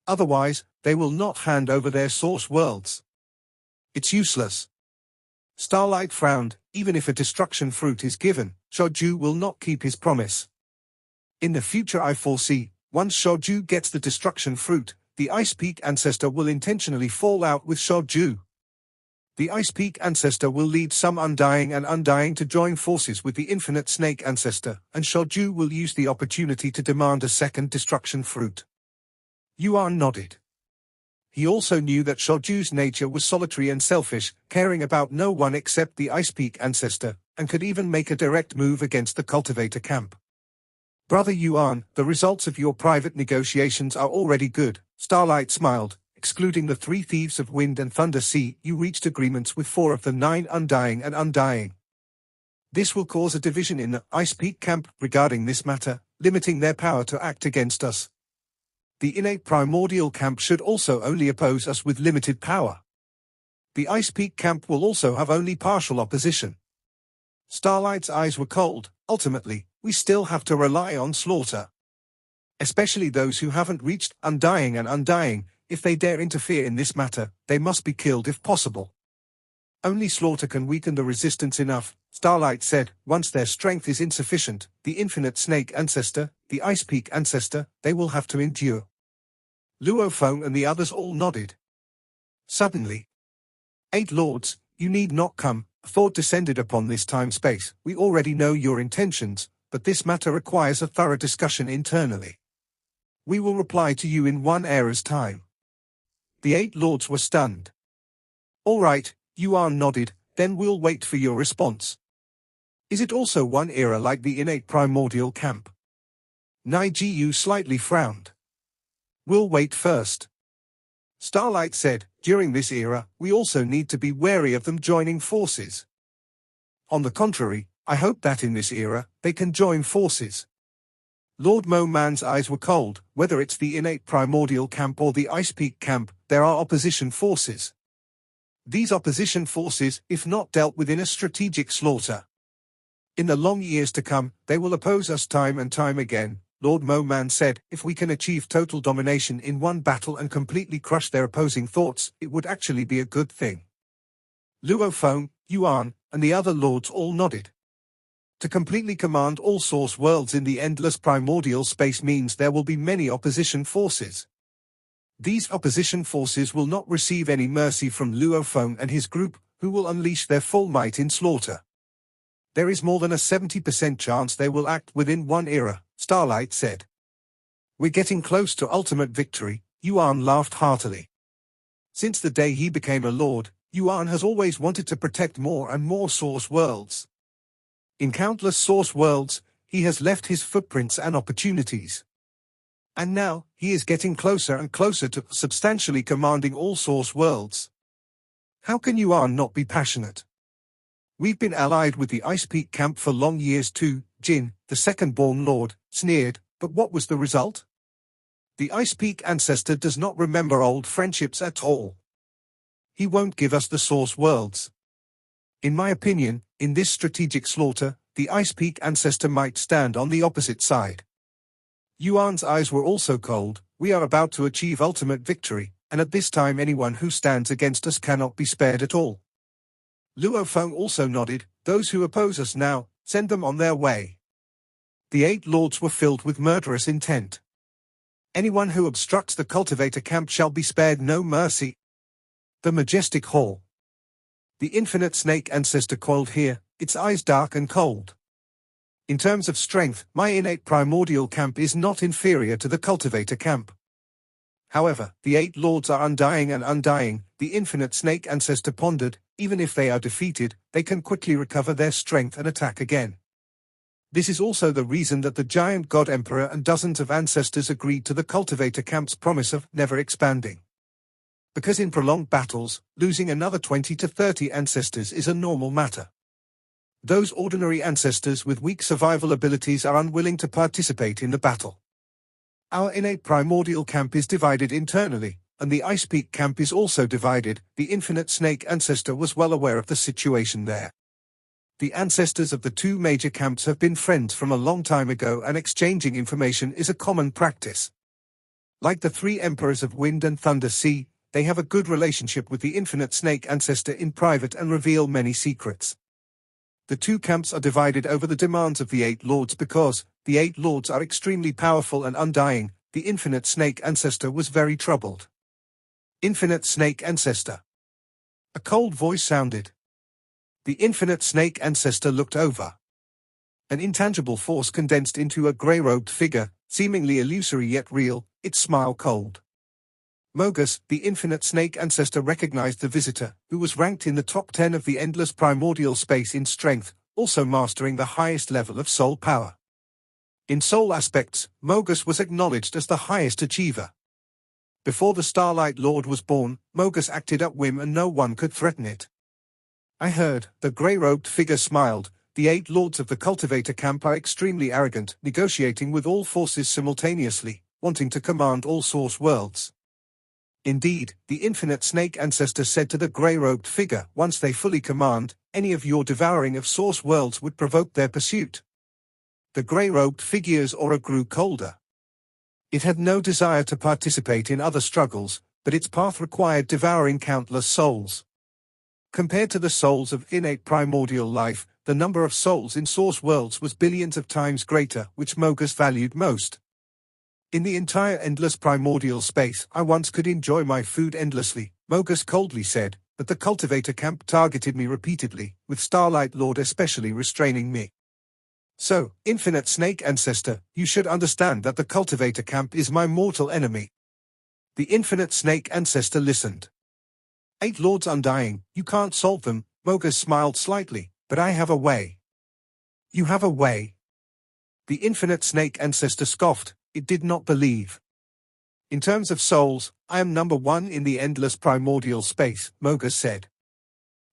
Otherwise, they will not hand over their source worlds. It's useless. Starlight frowned. Even if a destruction fruit is given, Shoju will not keep his promise. In the future I foresee, once Shoju gets the destruction fruit, the Ice Peak ancestor will intentionally fall out with Shoju. The Ice Peak ancestor will lead some undying to join forces with the infinite snake ancestor, and Shoju will use the opportunity to demand a second destruction fruit. Yuan nodded. He also knew that Shoju's nature was solitary and selfish, caring about no one except the Ice Peak ancestor, and could even make a direct move against the cultivator camp. Brother Yuan, the results of your private negotiations are already good, Starlight smiled. Excluding the 3 thieves of Wind and Thunder Sea, you reached agreements with 4 of the 9 undying. This will cause a division in the Ice Peak camp regarding this matter, limiting their power to act against us. The innate primordial camp should also only oppose us with limited power. The Ice Peak camp will also have only partial opposition. Starlight's eyes were cold. Ultimately, we still have to rely on slaughter. Especially those who haven't reached undying. If they dare interfere in this matter, they must be killed if possible. Only slaughter can weaken the resistance enough, Starlight said. Once their strength is insufficient, the infinite snake ancestor, the Ice Peak ancestor, they will have to endure. Luofeng and the others all nodded. Suddenly, 8 lords, you need not come. A thought descended upon this time-space. We already know your intentions, but this matter requires a thorough discussion internally. We will reply to you in 1 era's time. The 8 lords were stunned. All right, Yuan nodded, then we'll wait for your response. Is it also 1 era like the innate primordial camp? Nijiu slightly frowned. We'll wait first. Starlight said, during this era, we also need to be wary of them joining forces. On the contrary, I hope that in this era, they can join forces. Lord Mo Man's eyes were cold. Whether it's the innate primordial camp or the Ice Peak camp, there are opposition forces. These opposition forces, if not dealt with in a strategic slaughter, in the long years to come, they will oppose us time and time again, Lord Mo Man said. If we can achieve total domination in 1 battle and completely crush their opposing thoughts, it would actually be a good thing. Luofeng, Yuan, and the other lords all nodded. To completely command all source worlds in the endless primordial space means there will be many opposition forces. These opposition forces will not receive any mercy from Luofeng and his group, who will unleash their full might in slaughter. There is more than a 70% chance they will act within 1 era, Starlight said. We're getting close to ultimate victory, Yuan laughed heartily. Since the day he became a lord, Yuan has always wanted to protect more and more source worlds. In countless source worlds, he has left his footprints and opportunities. And now, he is getting closer and closer to substantially commanding all source worlds. How can Yuan not be passionate? We've been allied with the Ice Peak camp for long years too, Jin, the second-born lord, sneered, but what was the result? The Ice Peak ancestor does not remember old friendships at all. he won't give us the source worlds. In my opinion, in this strategic slaughter, the Ice Peak ancestor might stand on the opposite side. Yuan's eyes were also cold. We are about to achieve ultimate victory, and at this time anyone who stands against us cannot be spared at all. Luo Feng also nodded. Those who oppose us now, send them on their way. The 8 lords were filled with murderous intent. Anyone who obstructs the cultivator camp shall be spared no mercy. The majestic hall. The infinite snake ancestor coiled here, its eyes dark and cold. In terms of strength, my innate primordial camp is not inferior to the cultivator camp. However, the 8 lords are undying and undying, the infinite snake ancestor pondered. Even if they are defeated, they can quickly recover their strength and attack again. This is also the reason that the giant god emperor and dozens of ancestors agreed to the cultivator camp's promise of never expanding. Because in prolonged battles, losing another 20 to 30 ancestors is a normal matter. Those ordinary ancestors with weak survival abilities are unwilling to participate in the battle. Our innate primordial camp is divided internally, and the Ice Peak camp is also divided. The infinite snake ancestor was well aware of the situation there. The ancestors of the 2 major camps have been friends from a long time ago, and exchanging information is a common practice. Like the 3 emperors of Wind and Thunder Sea, they have a good relationship with the infinite snake ancestor in private and reveal many secrets. The 2 camps are divided over the demands of the 8 lords because the 8 lords are extremely powerful and undying. The infinite snake ancestor was very troubled. Infinite snake ancestor. A cold voice sounded. The infinite snake ancestor looked over. An intangible force condensed into a grey-robed figure, seemingly illusory yet real, its smile cold. Mogus, the infinite snake ancestor, recognized the visitor, who was ranked in the top 10 of the endless primordial space in strength, also mastering the highest level of soul power. In soul aspects, Mogus was acknowledged as the highest achiever. Before the Starlight Lord was born, Mogus acted at whim and no one could threaten it. I heard, the grey-robed figure smiled. The 8 lords of the cultivator camp are extremely arrogant, negotiating with all forces simultaneously, wanting to command all source worlds. Indeed, the infinite snake ancestor said to the grey-robed figure, once they fully command, any of your devouring of source worlds would provoke their pursuit. The grey-robed figure's aura grew colder. It had no desire to participate in other struggles, but its path required devouring countless souls. Compared to the souls of innate primordial life, the number of souls in source worlds was billions of times greater, which Mogus valued most. In the entire endless primordial space, I once could enjoy my food endlessly, Mogus coldly said, but the cultivator camp targeted me repeatedly, with Starlight Lord especially restraining me. So, infinite snake ancestor, you should understand that the cultivator camp is my mortal enemy. The infinite snake ancestor listened. 8 lords undying, you can't solve them, Mogus smiled slightly, but I have a way. You have a way? The infinite snake ancestor scoffed. It did not believe. In terms of souls, I am number 1 in the endless primordial space, Mogus said.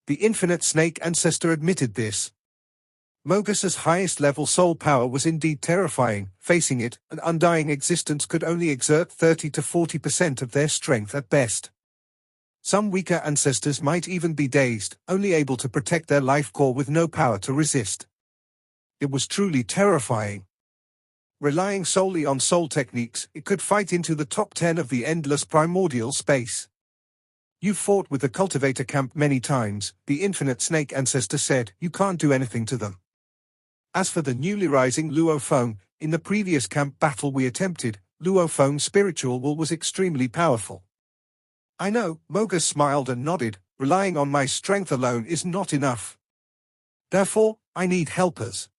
The infinite snake ancestor admitted this. Mogus's highest level soul power was indeed terrifying. Facing it, an undying existence could only exert 30 to 40% of their strength at best. Some weaker ancestors might even be dazed, only able to protect their life core with no power to resist. It was truly terrifying. Relying solely on soul techniques, it could fight into the top 10 of the endless primordial space. You've fought with the cultivator camp many times, the infinite snake ancestor said. You can't do anything to them. As for the newly rising Luo Feng, in the previous camp battle we attempted, Luo Feng's spiritual will was extremely powerful. I know, Mogus smiled and nodded. Relying on my strength alone is not enough. Therefore, I need helpers.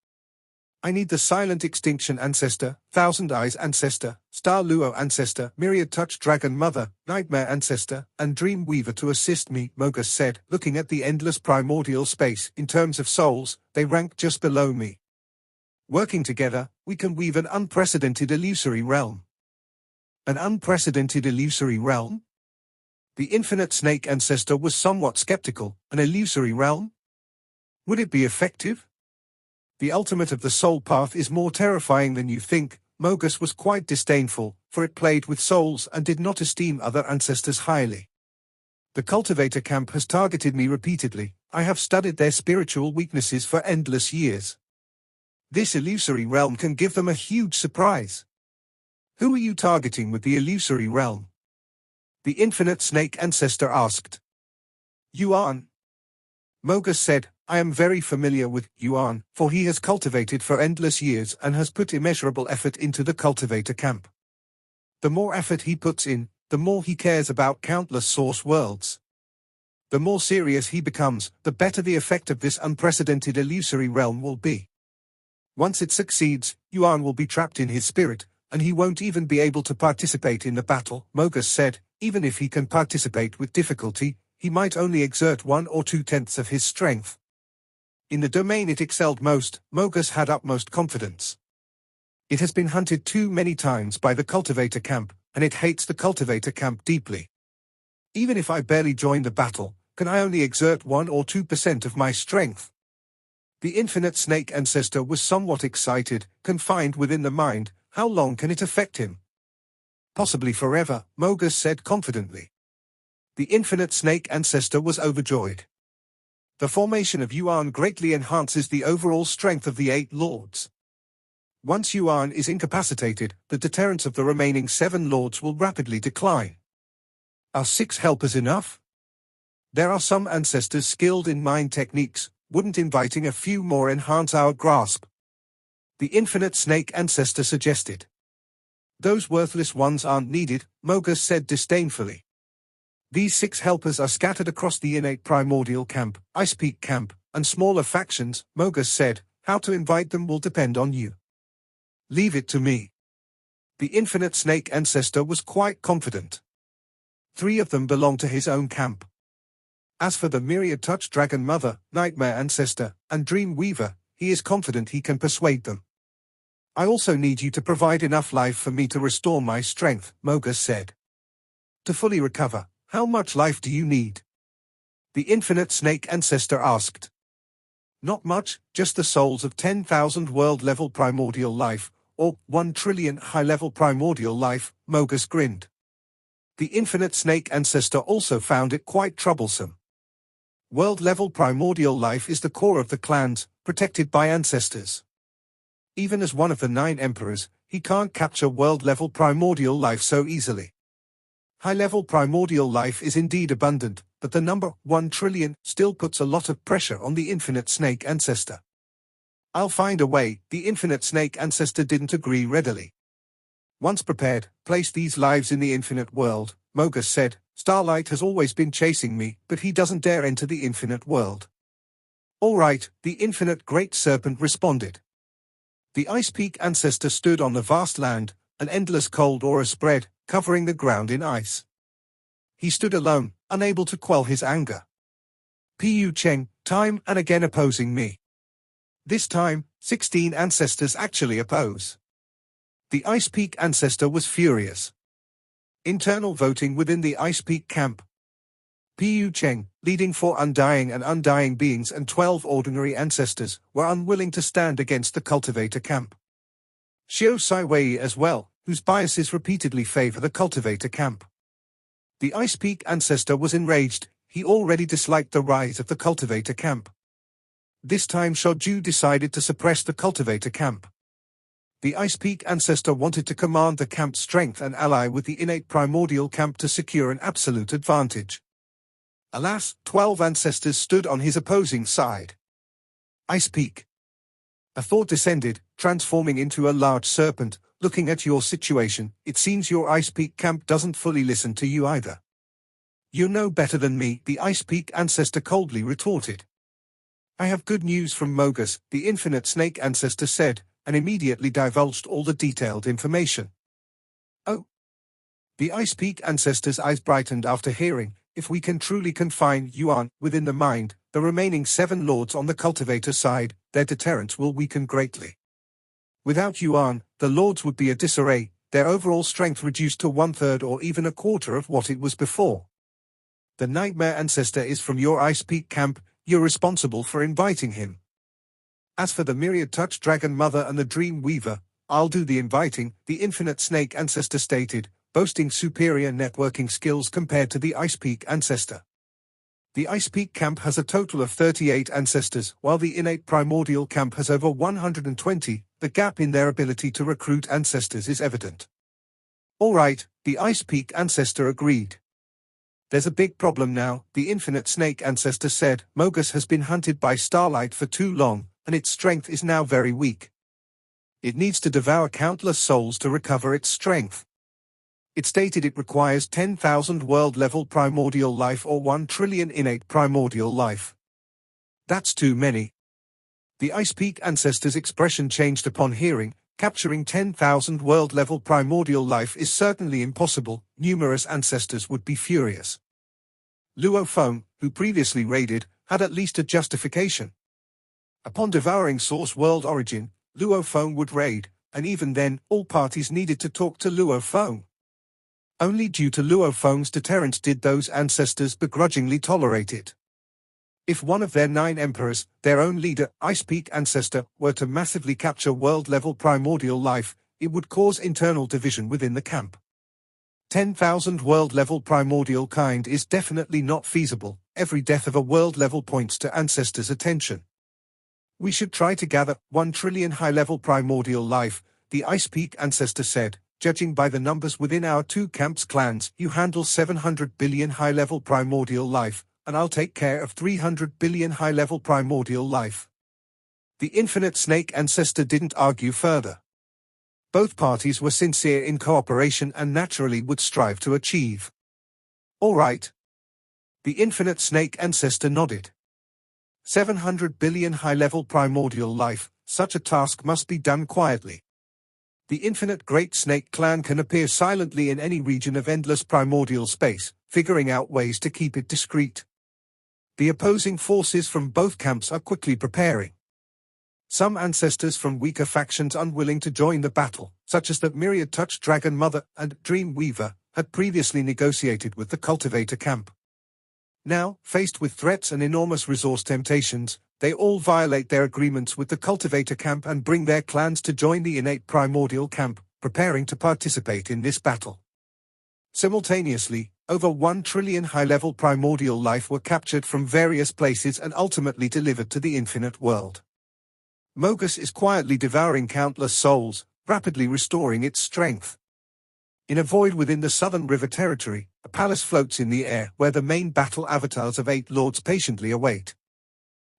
I need the Silent Extinction Ancestor, Thousand Eyes Ancestor, Star Luo Ancestor, Myriad Touch Dragon Mother, Nightmare Ancestor, and Dream Weaver to assist me, Mogus said, looking at the endless primordial space. In terms of souls, they rank just below me. Working together, we can weave an unprecedented illusory realm. An unprecedented illusory realm? The infinite snake ancestor was somewhat skeptical. An illusory realm? Would it be effective? The ultimate of the soul path is more terrifying than you think. Mogus was quite disdainful, for it played with souls and did not esteem other ancestors highly. The cultivator camp has targeted me repeatedly. I have studied their spiritual weaknesses for endless years. This illusory realm can give them a huge surprise. Who are you targeting with the illusory realm? The infinite snake ancestor asked. Yuan. Mogus said, I am very familiar with Yuan, for he has cultivated for endless years and has put immeasurable effort into the cultivator camp. The more effort he puts in, the more he cares about countless source worlds. The more serious he becomes, the better the effect of this unprecedented illusory realm will be. Once it succeeds, Yuan will be trapped in his spirit, and he won't even be able to participate in the battle. Mogus said, even if he can participate with difficulty, he might only exert 1 or 2/10 of his strength. In the domain it excelled most, Mogus had utmost confidence. It has been hunted too many times by the cultivator camp, and it hates the cultivator camp deeply. Even if I barely join the battle, can I only exert 1 or 2% of my strength? The infinite snake ancestor was somewhat excited, confined within the mind. How long can it affect him? Possibly forever, Mogus said confidently. The infinite snake ancestor was overjoyed. The formation of Yuan greatly enhances the overall strength of the 8 lords. Once Yuan is incapacitated, the deterrence of the remaining 7 lords will rapidly decline. Are 6 helpers enough? There are some ancestors skilled in mind techniques. Wouldn't inviting a few more enhance our grasp? The infinite snake ancestor suggested. Those worthless ones aren't needed, Mogus said disdainfully. These 6 helpers are scattered across the innate primordial camp, Ice Peak camp, and smaller factions, Mogus said. How to invite them will depend on you. Leave it to me. The infinite snake ancestor was quite confident. 3 of them belong to his own camp. As for the myriad touch dragon mother, nightmare ancestor, and dream weaver, he is confident he can persuade them. I also need you to provide enough life for me to restore my strength, Mogus said. To fully recover, how much life do you need? The infinite snake ancestor asked. Not much, just the souls of 10,000 world-level primordial life, or 1 trillion high-level primordial life, Mogus grinned. The infinite snake ancestor also found it quite troublesome. World-level primordial life is the core of the clans, protected by ancestors. Even as one of the 9 emperors, he can't capture world-level primordial life so easily. High-level primordial life is indeed abundant, but the number 1 trillion still puts a lot of pressure on the infinite snake ancestor. I'll find a way. The infinite snake ancestor didn't agree readily. Once prepared, place these lives in the infinite world, Mogus said. Starlight has always been chasing me, but he doesn't dare enter the infinite world. All right, the infinite great serpent responded. The Ice Peak ancestor stood on the vast land, an endless cold aura spread, covering the ground in ice. He stood alone, unable to quell his anger. Pu Cheng, time and again opposing me. This time, 16 ancestors actually oppose. The Ice Peak ancestor was furious. Internal voting within the Ice Peak camp. Pu Cheng, leading 4 undying and undying beings and 12 ordinary ancestors, were unwilling to stand against the cultivator camp. Xiao Saiwei as well, whose biases repeatedly favor the cultivator camp. The Ice Peak ancestor was enraged. He already disliked the rise of the cultivator camp. This time Shoju decided to suppress the cultivator camp. The Ice Peak ancestor wanted to command the camp's strength and ally with the innate primordial camp to secure an absolute advantage. Alas, 12 ancestors stood on his opposing side. Ice Peak. A thought descended, transforming into a large serpent. Looking at your situation, it seems your Ice Peak camp doesn't fully listen to you either. You know better than me, the Ice Peak ancestor coldly retorted. I have good news from Mogus, the infinite snake ancestor said, and immediately divulged all the detailed information. Oh. The Ice Peak ancestor's eyes brightened after hearing. If we can truly confine Yuan within the mind, the remaining 7 lords on the cultivator side, their deterrence will weaken greatly. Without Yuan, the lords would be a disarray, their overall strength reduced to 1/3 or even a quarter of what it was before. The nightmare ancestor is from your Ice Peak camp. You're responsible for inviting him. As for the myriad touch dragon mother and the dream weaver, I'll do the inviting, the infinite snake ancestor stated. boasting superior networking skills compared to the Ice Peak ancestor. The Ice Peak camp has a total of 38 ancestors, while the innate primordial camp has over 120. The gap in their ability to recruit ancestors is evident. All right, the Ice Peak ancestor agreed. There's a big problem now, the infinite snake ancestor said. Mogus has been hunted by starlight for too long, and its strength is now very weak. It needs to devour countless souls to recover its strength. It stated it requires 10,000 world-level primordial life or 1 trillion innate primordial life. That's too many. The Ice Peak ancestor's expression changed upon hearing. Capturing 10,000 world-level primordial life is certainly impossible. Numerous ancestors would be furious. Luo Feng, who previously raided, had at least a justification. Upon devouring Source World Origin, Luo Feng would raid, and even then, all parties needed to talk to Luo Feng. Only due to Luo Feng's deterrence did those ancestors begrudgingly tolerate it. If one of their 9 emperors, their own leader, Ice Peak ancestor, were to massively capture world-level primordial life, it would cause internal division within the camp. 10,000 world-level primordial kind is definitely not feasible. Every death of a world level points to ancestors' attention. We should try to gather 1 trillion high-level primordial life, the Ice Peak ancestor said. Judging by the numbers within our 2 camps' clans, you handle 700 billion high-level primordial life, and I'll take care of 300 billion high-level primordial life. The infinite snake ancestor didn't argue further. Both parties were sincere in cooperation and naturally would strive to achieve. All right. The infinite snake ancestor nodded. 700 billion high-level primordial life, such a task must be done quietly. The infinite great snake clan can appear silently in any region of endless primordial space, figuring out ways to keep it discreet. The opposing forces from both camps are quickly preparing. Some ancestors from weaker factions unwilling to join the battle, such as the Myriad Touch Dragon Mother and Dream Weaver, had previously negotiated with the Cultivator camp. Now, faced with threats and enormous resource temptations, they all violate their agreements with the Cultivator camp and bring their clans to join the innate primordial camp, preparing to participate in this battle. Simultaneously, over 1 trillion high-level primordial life were captured from various places and ultimately delivered to the infinite world. Mogus is quietly devouring countless souls, rapidly restoring its strength. In a void within the Southern River Territory, a palace floats in the air where the main battle avatars of 8 lords patiently await.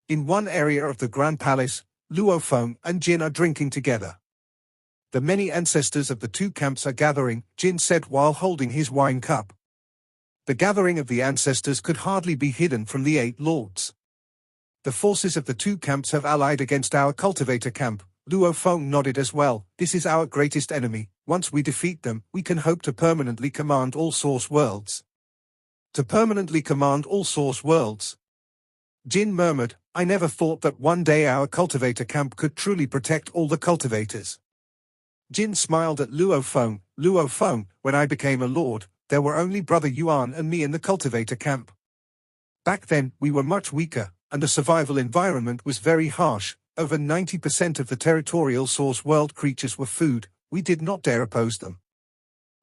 In one area of the Grand Palace, Luo Feng and Jin are drinking together. The many ancestors of the 2 camps are gathering, Jin said while holding his wine cup. The gathering of the ancestors could hardly be hidden from the 8 lords. The forces of the 2 camps have allied against our Cultivator camp. Luo Feng nodded as well. This is our greatest enemy. Once we defeat them, we can hope to permanently command all Source Worlds. To permanently command all Source Worlds? Jin murmured, I never thought that one day our Cultivator camp could truly protect all the cultivators. Jin smiled at Luo Feng. Luo Feng, when I became a lord, there were only Brother Yuan and me in the Cultivator camp. Back then, we were much weaker, and the survival environment was very harsh. Over 90% of the territorial Source World creatures were food. We did not dare oppose them.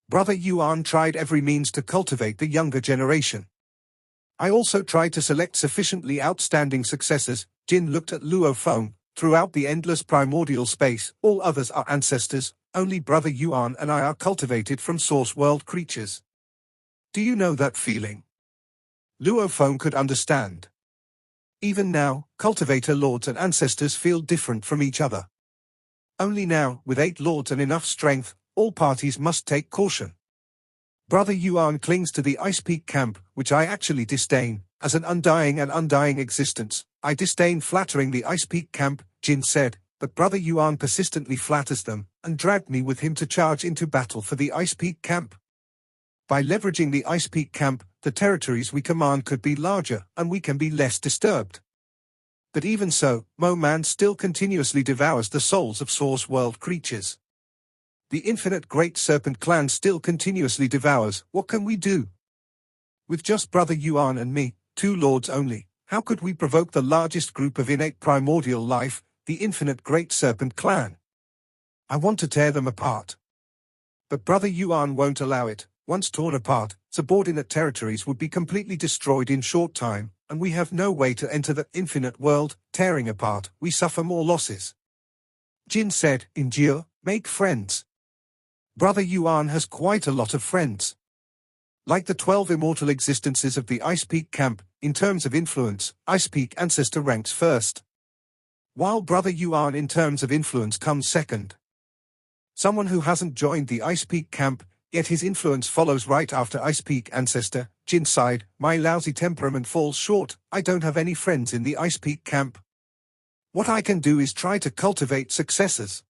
Brother Yuan tried every means to cultivate the younger generation. I also tried to select sufficiently outstanding successors. Jin looked at Luo Feng. Throughout the endless primordial space, all others are ancestors. Only Brother Yuan and I are cultivated from Source World creatures. Do you know that feeling? Luo Feng could understand. Even now, cultivator lords and ancestors feel different from each other. Only now, with 8 lords and enough strength, all parties must take caution. Brother Yuan clings to the Ice Peak camp, which I actually disdain. As an undying existence, I disdain flattering the Ice Peak camp, Jin said, but Brother Yuan persistently flatters them, and dragged me with him to charge into battle for the Ice Peak camp. By leveraging the Ice Peak camp, the territories we command could be larger, and we can be less disturbed. But even so, Mo Man still continuously devours the souls of Source World creatures. The infinite Great Serpent clan still continuously devours. What can we do? With just Brother Yuan and me, 2 lords only, how could we provoke the largest group of innate primordial life, the infinite Great Serpent clan? I want to tear them apart. But Brother Yuan won't allow it. Once torn apart, subordinate territories would be completely destroyed in short time, and we have no way to enter the infinite world. Tearing apart, we suffer more losses. Jin said, endure, make friends. Brother Yuan has quite a lot of friends. Like the 12 immortal existences of the Ice Peak camp, in terms of influence, Ice Peak ancestor ranks first, while Brother Yuan in terms of influence comes second. Someone who hasn't joined the Ice Peak camp, yet his influence follows right after Ice Peak ancestor. Jin sighed, my lousy temperament falls short. I don't have any friends in the Ice Peak camp. What I can do is try to cultivate successors.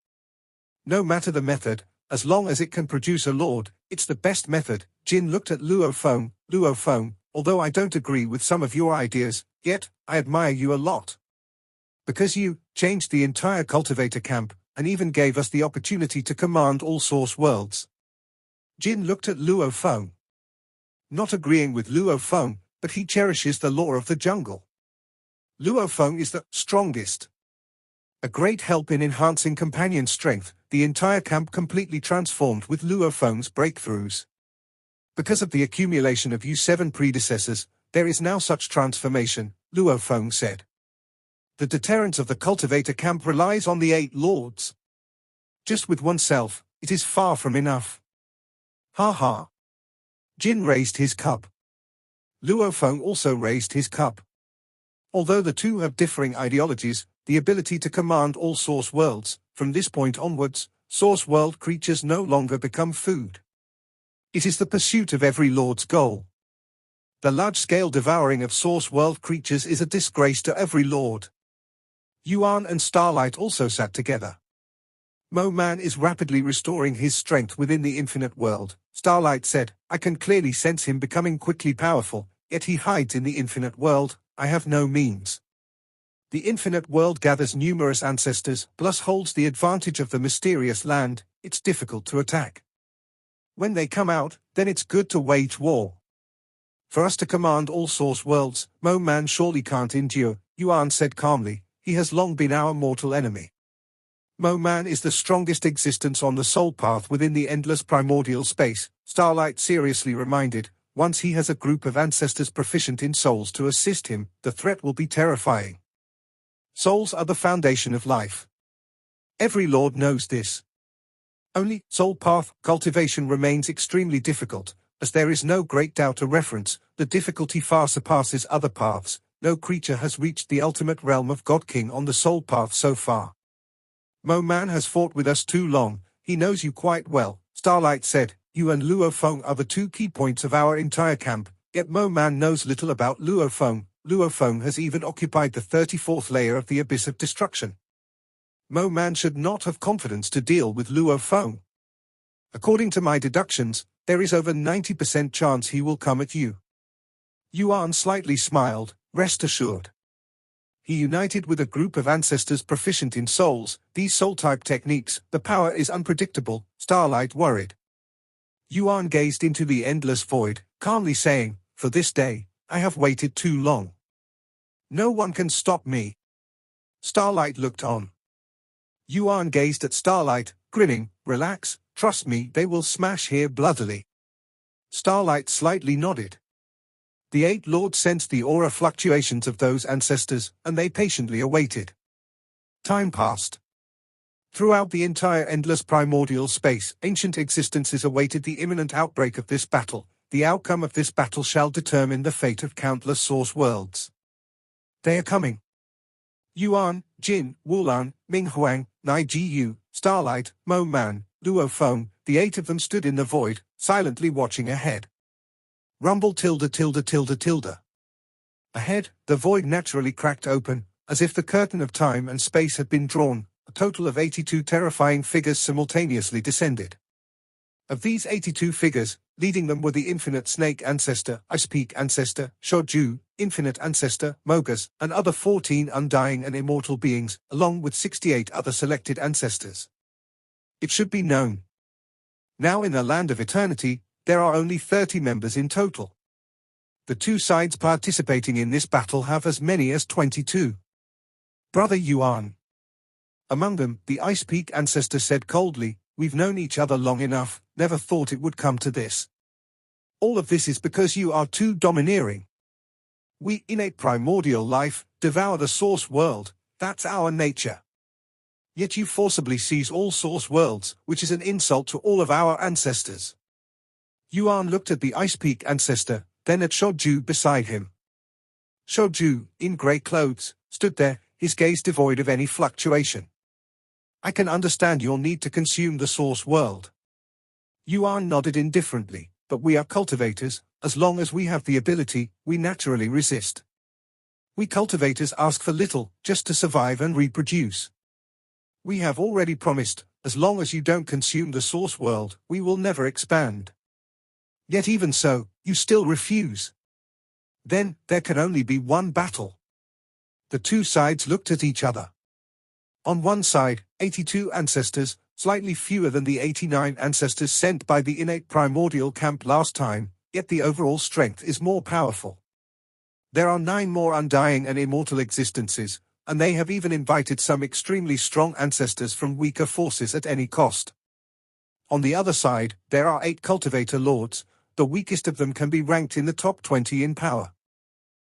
No matter the method, as long as it can produce a lord, it's the best method. Jin looked at Luo Feng. Luo Feng, although I don't agree with some of your ideas, yet, I admire you a lot. Because you changed the entire cultivator camp, and even gave us the opportunity to command all source worlds. Jin looked at Luo Feng. Not agreeing with Luo Feng, but he cherishes the law of the jungle. Luo Feng is the strongest. A great help in enhancing companion strength, the entire camp completely transformed with Luo Feng's breakthroughs. Because of the accumulation of U7 predecessors, there is now such transformation, Luo Feng said. The deterrence of the cultivator camp relies on the 8 lords. Just with oneself, it is far from enough. Ha ha. Jin raised his cup. Luo Feng also raised his cup. Although the two have differing ideologies, the ability to command all source worlds, from this point onwards, source world creatures no longer become food. It is the pursuit of every lord's goal. The large-scale devouring of source world creatures is a disgrace to every lord. Yuan and Starlight also sat together. Mo Man is rapidly restoring his strength within the infinite world, Starlight said. I can clearly sense him becoming quickly powerful, yet he hides in the infinite world. I have no means. The infinite world gathers numerous ancestors, plus holds the advantage of the mysterious land. It's difficult to attack. When they come out, then it's good to wage war. For us to command all source worlds, Mo Man surely can't endure, Yuan said calmly. He has long been our mortal enemy. Mo Man is the strongest existence on the soul path within the endless primordial space, Starlight seriously reminded. Once he has a group of ancestors proficient in souls to assist him, the threat will be terrifying. Souls are the foundation of life. Every lord knows this. Only, soul path cultivation remains extremely difficult, as there is no great doubt to reference. The difficulty far surpasses other paths. No creature has reached the ultimate realm of God King on the soul path so far. Mo Man has fought with us too long, he knows you quite well, Starlight said. You and Luo Feng are the 2 key points of our entire camp, yet Mo Man knows little about Luo Feng. Luo Feng has even occupied the 34th layer of the Abyss of Destruction. Mo Man should not have confidence to deal with Luo Feng. According to my deductions, there is over 90% chance he will come at you. Yuan slightly smiled. Rest assured. He united with a group of ancestors proficient in souls. These soul-type techniques, the power is unpredictable, Starlight worried. Yuan gazed into the endless void, calmly saying, for this day, I have waited too long. No one can stop me. Starlight looked on. Yuan gazed at Starlight, grinning. Relax, trust me, they will smash here bloodily. Starlight slightly nodded. The 8 lords sensed the aura fluctuations of those ancestors, and they patiently awaited. Time passed. Throughout the entire endless primordial space, ancient existences awaited the imminent outbreak of this battle. The outcome of this battle shall determine the fate of countless source worlds. They are coming. Yuan, Jin, Wulan, Minghuang, Nai Jiyu, Starlight, Mo Man, Luo Feng, the 8 of them stood in the void, silently watching ahead. Rumble tilde tilde tilde tilde. Ahead, the void naturally cracked open, as if the curtain of time and space had been drawn. A total of 82 terrifying figures simultaneously descended. Of these 82 figures, leading them were the Infinite Snake Ancestor, Ice Peak Ancestor, Shoju, Infinite Ancestor, Mogas, and other 14 undying and immortal beings, along with 68 other selected ancestors. It should be known. Now in the land of eternity, there are only 30 members in total. The 2 sides participating in this battle have as many as 22. Brother Yuan. Among them, the Ice Peak Ancestor said coldly, we've known each other long enough, never thought it would come to this. All of this is because you are too domineering. We, innate primordial life, devour the source world, that's our nature. Yet you forcibly seize all source worlds, which is an insult to all of our ancestors. Yuan looked at the Ice Peak ancestor, then at Shoju beside him. Shoju, in grey clothes, stood there, his gaze devoid of any fluctuation. I can understand your need to consume the source world. Yuan nodded indifferently, but we are cultivators, as long as we have the ability, we naturally resist. We cultivators ask for little, just to survive and reproduce. We have already promised, as long as you don't consume the source world, we will never expand. Yet even so, you still refuse. Then, there can only be one battle. The two sides looked at each other. On one side, 82 ancestors, slightly fewer than the 89 ancestors sent by the innate primordial camp last time, yet the overall strength is more powerful. There are 9 more undying and immortal existences, and they have even invited some extremely strong ancestors from weaker forces at any cost. On the other side, there are 8 cultivator lords, the weakest of them can be ranked in the top 20 in power.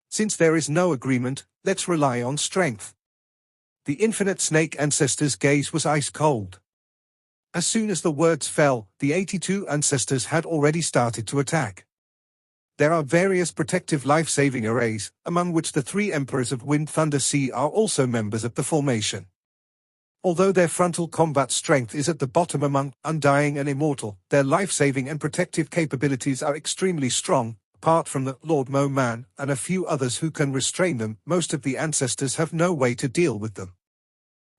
Since there is no agreement, let's rely on strength. The infinite snake ancestor's gaze was ice cold. As soon as the words fell, the 82 ancestors had already started to attack. There are various protective life-saving arrays, among which the 3 Emperors of Wind Thunder Sea are also members of the formation. Although their frontal combat strength is at the bottom among undying and immortal, their life-saving and protective capabilities are extremely strong. Apart from the Lord Mo Man and a few others who can restrain them, most of the ancestors have no way to deal with them.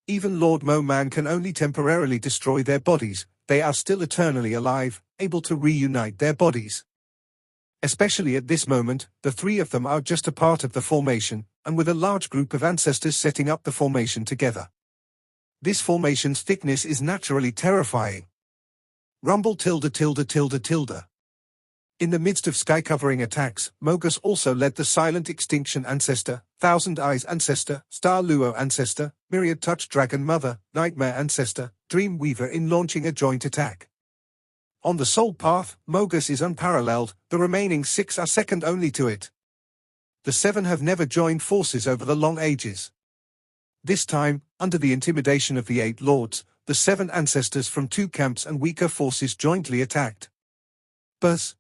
Even Lord Mo Man can only temporarily destroy their bodies, they are still eternally alive, able to reunite their bodies. Especially at this moment, the 3 of them are just a part of the formation, and with a large group of ancestors setting up the formation together. This formation's thickness is naturally terrifying. Rumble tilde tilde tilde tilde. In the midst of sky-covering attacks, Mogus also led the Silent Extinction Ancestor, Thousand Eyes Ancestor, Star Luo Ancestor, Myriad Touch Dragon Mother, Nightmare Ancestor, Dream Weaver in launching a joint attack. On the Soul Path, Mogus is unparalleled, the remaining 6 are second only to it. The 7 have never joined forces over the long ages. This time, under the intimidation of the 8 lords, the 7 ancestors from 2 camps and weaker forces jointly attacked. Buzz.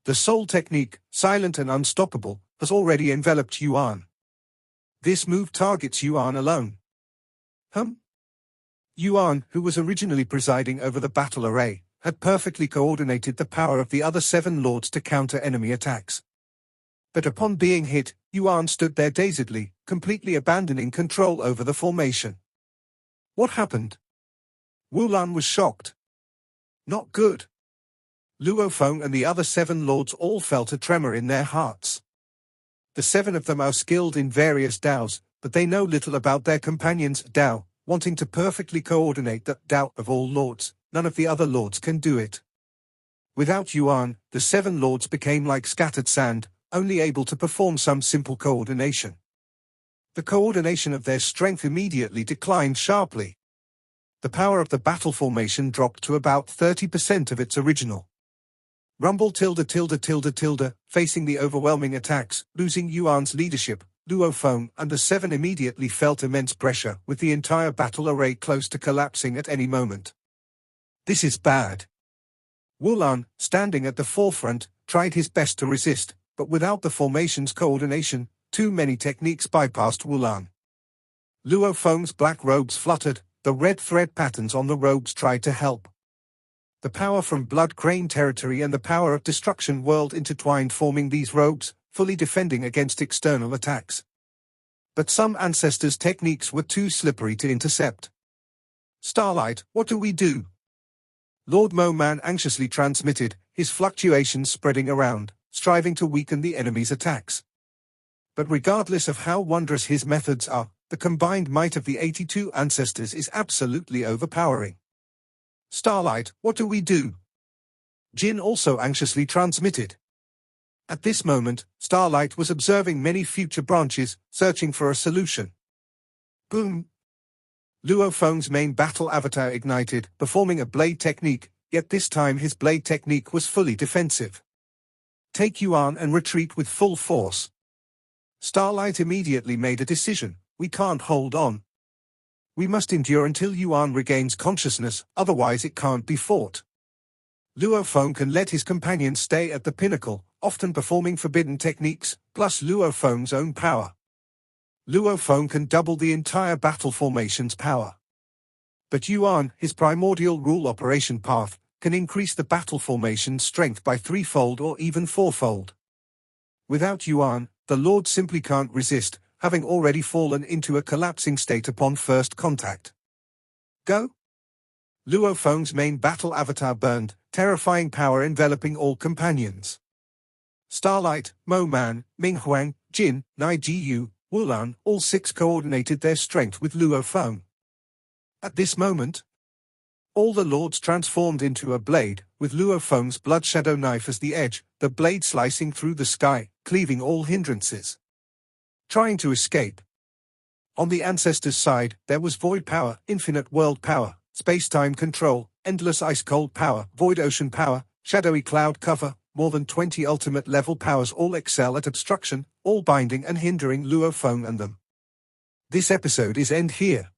The soul technique, silent and unstoppable, has already enveloped Yuan. This move targets Yuan alone. Yuan, who was originally presiding over the battle array, had perfectly coordinated the power of the other 7 lords to counter enemy attacks. But upon being hit, Yuan stood there dazedly, completely abandoning control over the formation. What happened? Wulan was shocked. Not good. Luo Feng and the other 7 lords all felt a tremor in their hearts. The 7 of them are skilled in various Daos, but they know little about their companions' Dao, wanting to perfectly coordinate the Dao of all lords. None of the other lords can do it. Without Yuan, the 7 lords became like scattered sand, only able to perform some simple coordination. The coordination of their strength immediately declined sharply. The power of the battle formation dropped to about 30% of its original. Rumble tilde tilde tilde tilde, facing the overwhelming attacks, losing Yuan's leadership, Luo Feng and the 7 immediately felt immense pressure, with the entire battle array close to collapsing at any moment. This is bad. Wulan, standing at the forefront, tried his best to resist, but without the formation's coordination, too many techniques bypassed Wulan. Luo Feng's black robes fluttered, the red thread patterns on the robes tried to help. The power from Blood Crane territory and the power of Destruction World intertwined, forming these robes, fully defending against external attacks. But some ancestors' techniques were too slippery to intercept. Starlight, what do we do? Lord Mo Man anxiously transmitted, his fluctuations spreading around, striving to weaken the enemy's attacks. But regardless of how wondrous his methods are, the combined might of the 82 ancestors is absolutely overpowering. Starlight, what do we do? Jin also anxiously transmitted. At this moment, Starlight was observing many future branches, searching for a solution. Boom! Luo Feng's main battle avatar ignited, performing a blade technique, yet this time his blade technique was fully defensive. Take Yuan and retreat with full force. Starlight immediately made a decision: we can't hold on. We must endure until Yuan regains consciousness, otherwise it can't be fought. Luo Feng can let his companions stay at the pinnacle, often performing forbidden techniques, plus Luo Feng's own power. Luo Feng can double the entire battle formation's power. But Yuan, his primordial rule operation path, can increase the battle formation's strength by threefold or even fourfold. Without Yuan, the Lord simply can't resist, having already fallen into a collapsing state upon first contact. Go! Luo Feng's main battle avatar burned, terrifying power enveloping all companions. Starlight, Mo Man, Ming Huang, Jin, Nai Jiyu, Wulan, all six coordinated their strength with Luo Feng. At this moment, all the lords transformed into a blade, with Luo Feng's blood shadow knife as the edge, the blade slicing through the sky, cleaving all hindrances. Trying to escape. On the ancestors' side, there was void power, infinite world power, space-time control, endless ice-cold power, void ocean power, shadowy cloud cover, more than 20 ultimate level powers all excel at obstruction, all binding and hindering Luo Feng and them. This episode is end here.